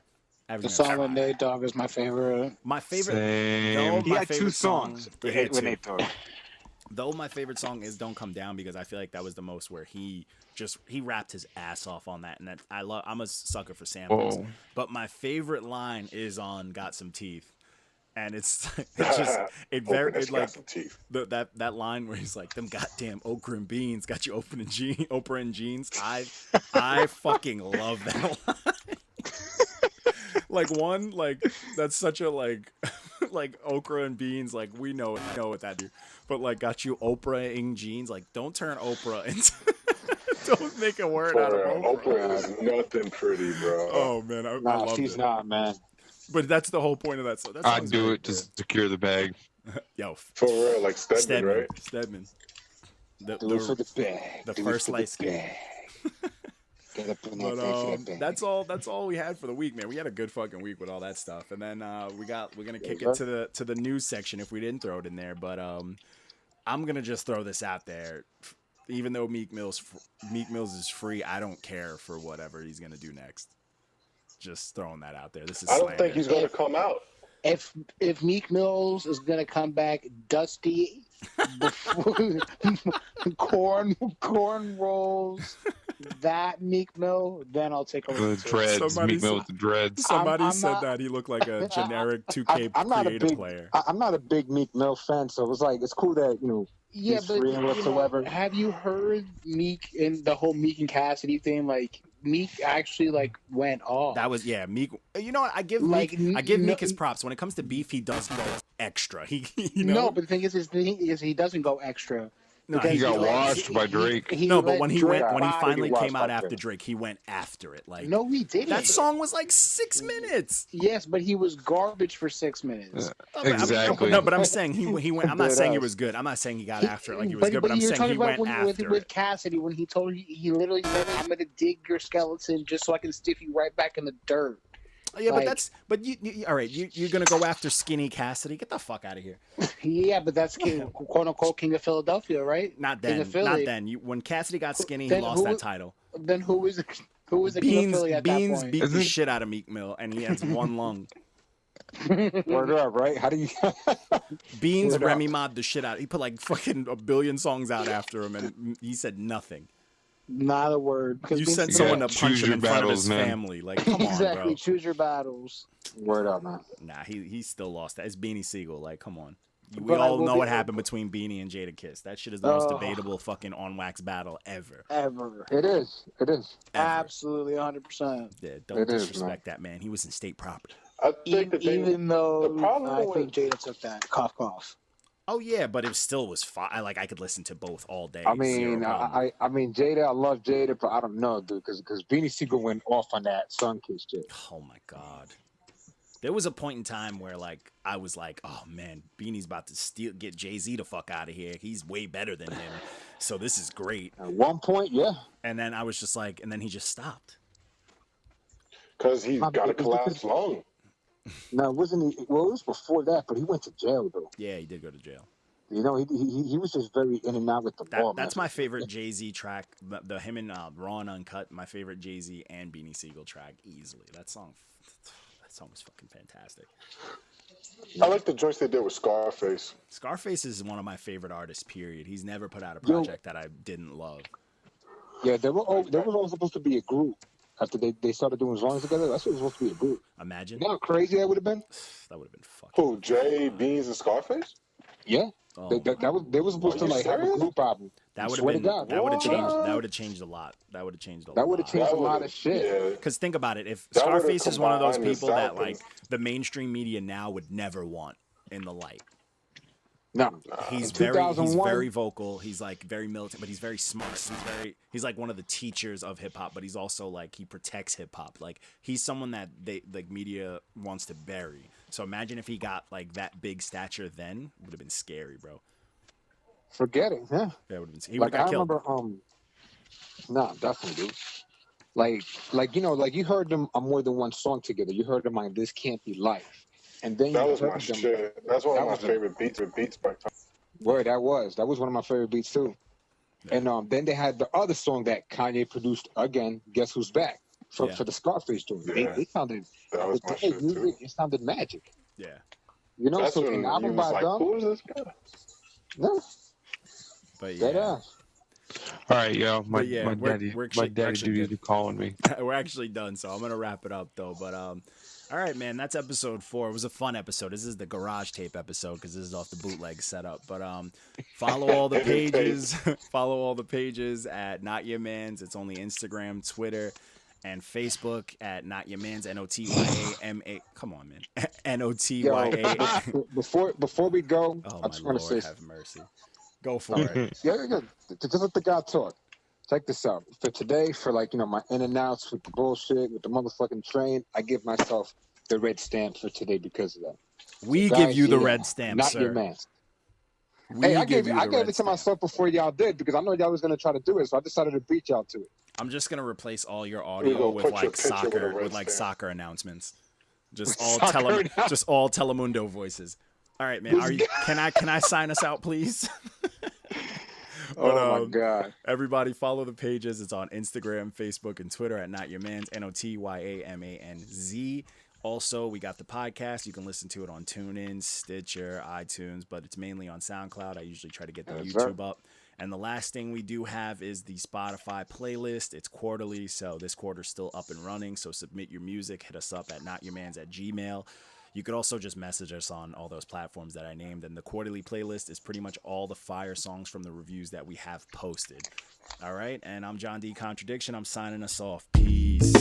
The Average song Man's with fire. Nate Dogg is my favorite. My favorite. Same. He my had two favorite songs song- he had with two. Nate Dogg. Though my favorite song is "Don't Come Down" because I feel like that was the most where he rapped his ass off on that, and that I'm a sucker for samples. Whoa. But my favorite line is on "Got Some Teeth," and it's just that line where he's like, "Them goddamn okra and beans got you opening Oprah and jeans." I fucking love that line. That's such a like okra and beans, like we know what that do, but like got you Oprah-ing jeans, like don't turn Oprah into don't make a word out of Oprah. Oprah is nothing pretty, bro. Oh man, I Nah, love she's it. not, man. But that's the whole point of that song. That I'd song's do great. it to secure the bag. Yo, For real, like Stedman, right? Stedman. Do it for the bag. the Do it first for the light skin. bag. Get up in that But thing for that bag. that's all we had for the week, man. We had a good fucking week with all that stuff, and then we're gonna kick it to the news section if we didn't throw it in there. But I'm gonna just throw this out there. Even though Meek Mill's is free, I don't care for whatever he's gonna do next. Just throwing that out there. This is I don't slander. think he's going to come out. If Meek Mills is gonna come back dusty, corn rolls, that Meek Mill, then I'll take a The look. dreads. Somebody Meek Mill said- with the dreads. Somebody I'm said not- that he looked like a generic 2K I'm not a creative big player. I'm not a big Meek Mill fan, so it's like it's cool that Yeah, he's but free and whatsoever. have you heard Meek and the whole Meek and Cassidy thing? Like Meek actually like went off. That was Meek. You know what? I give Like, Meek his props. When it comes to beef, he does go extra. No, but the thing is he doesn't go extra. No, Because he got let- washed by Drake. No, but let when he Drake finally watch came out that after Drake. Drake, he went after it. Like No, he didn't. that song was like 6 minutes. Yes, but he was garbage for 6 minutes. Exactly. No, but I'm saying he went. I'm not saying he was good. I'm not saying he got after it like he was good. But I'm you're saying talking he about went after with it. Cassidy when he told he literally said, "I'm gonna dig your skeleton just so I can stiff you right back in the dirt." Yeah, like- but you all right? You're gonna go after Skinny Cassidy? Get the fuck out of here. Yeah, but that's quote unquote King of Philadelphia, right? Not King then. of Philly. Not then. When Cassidy got skinny, he Then lost who- that title. Then who was the King of Philly at that Beans point? beat the Isn't- shit out of Meek Mill, and he has one lung. Word up, right? How do you? Beans Word up. Remy mobbed the shit out. He put like fucking a billion songs out after him, and he said nothing. Not a word. Because You Beans sent is someone a- to punch Choose him your in front of his battles, man. family. Like, come on, exactly. bro. Choose your battles. Word up, man. Nah, he still lost that. It's Beanie Siegel. Like, come on. We all know what happened between Beanie and Jadakiss. That shit is the most debatable fucking on wax battle ever. It is. Ever. Absolutely 100%. Yeah, don't disrespect that man. He was in state property. I think Even though I think Jada took that. Cough, cough. Oh yeah, but it still was fine. Like I could listen to both all day. I mean, Jada. I love Jada, but I don't know, dude, because Beanie Sigel went off on that Sun Kiss shit. Oh my god. There was a point in time where like I was like, oh man, Beanie's about to get Jay-Z the fuck out of here. He's way better than him. So this is great. At one point, yeah. And then I was just like, and then he just stopped. Because he's got to collapse long. No, wasn't he? Well, it was before that, but he went to jail though. Yeah, he did go to jail. You know, he was just very in and out with the law. That's my favorite Jay-Z track. The him and Raw and Uncut, my favorite Jay-Z and Beanie Sigel track easily. That song was fucking fantastic. I like the joints they did with Scarface. Scarface is one of my favorite artists, period. He's never put out a project that I didn't love. Yeah, they were all supposed to be a group. After they started doing songs together, that's what was supposed to be a group. Imagine. You know how crazy that would have been? That would have been fucking. Who, Jay, Beans, and Scarface? Yeah. Oh. They were supposed to like have a group album. That would have been. That would have changed. That would have changed a lot. That would have changed a lot. That would have changed a lot of shit. Because think about it. If Scarface is one of those people that like the mainstream media now would never want in the light. No, he's very vocal. He's like very militant, but he's very smart. He's like one of the teachers of hip hop, but he's also like he protects hip hop. Like he's someone that media wants to bury. So imagine if he got like that big stature, then it would have been scary, bro. Forget it, yeah. That would have been. He would have got killed. Remember, no, definitely, dude. Like you know, like you heard them on more than one song together. You heard them on "This Can't Be Life." And then that was my shit. That's one of my favorite beats by time. Word, that was one of my favorite beats too. Yeah. And then they had the other song that Kanye produced again. Guess Who's Back for the Scarface joint. Yeah. They sounded. That was my shit too. It sounded magic. Yeah. You know, that's so an album by them. Who is this guy? No. But yeah. All right, yo, my daddy duties are calling me. We're actually done, so I'm gonna wrap it up though. But all right, man, that's episode 4. It was a fun episode. This is the garage tape episode because this is off the bootleg setup. But follow all the pages. Follow all the pages at Not Your Mans. It's only Instagram, Twitter, and Facebook at Not Your Mans. NOTYAMA. Come on, man. NOTYA. Before we go, I just want to say, have mercy. Go for it. Yeah. Just let the guy talk. Check this out. For today, for like, you know, my in and outs with the bullshit, with the motherfucking train, I give myself the red stamp for today because of that. We give you the red stamp, not sir. Your man. Hey, I gave it to myself before y'all did because I know y'all was gonna try to do it, so I decided to beat y'all to it. I'm just gonna replace all your audio with like soccer announcements. Just all Telemundo voices. All right, man. Can I sign us out, please? But, oh my God! Everybody follow the pages. It's on Instagram, Facebook, and Twitter at Not Your Mans. NOTYAMANZ. Also, we got the podcast. You can listen to it on TuneIn, Stitcher, iTunes, but it's mainly on SoundCloud. I usually try to get the YouTube up. And the last thing we do have is the Spotify playlist. It's quarterly, so this quarter's still up and running. So submit your music. Hit us up at notyourmans@gmail.com. You could also just message us on all those platforms that I named. And the quarterly playlist is pretty much all the fire songs from the reviews that we have posted. All right. And I'm John D. Contradiction. I'm signing us off. Peace.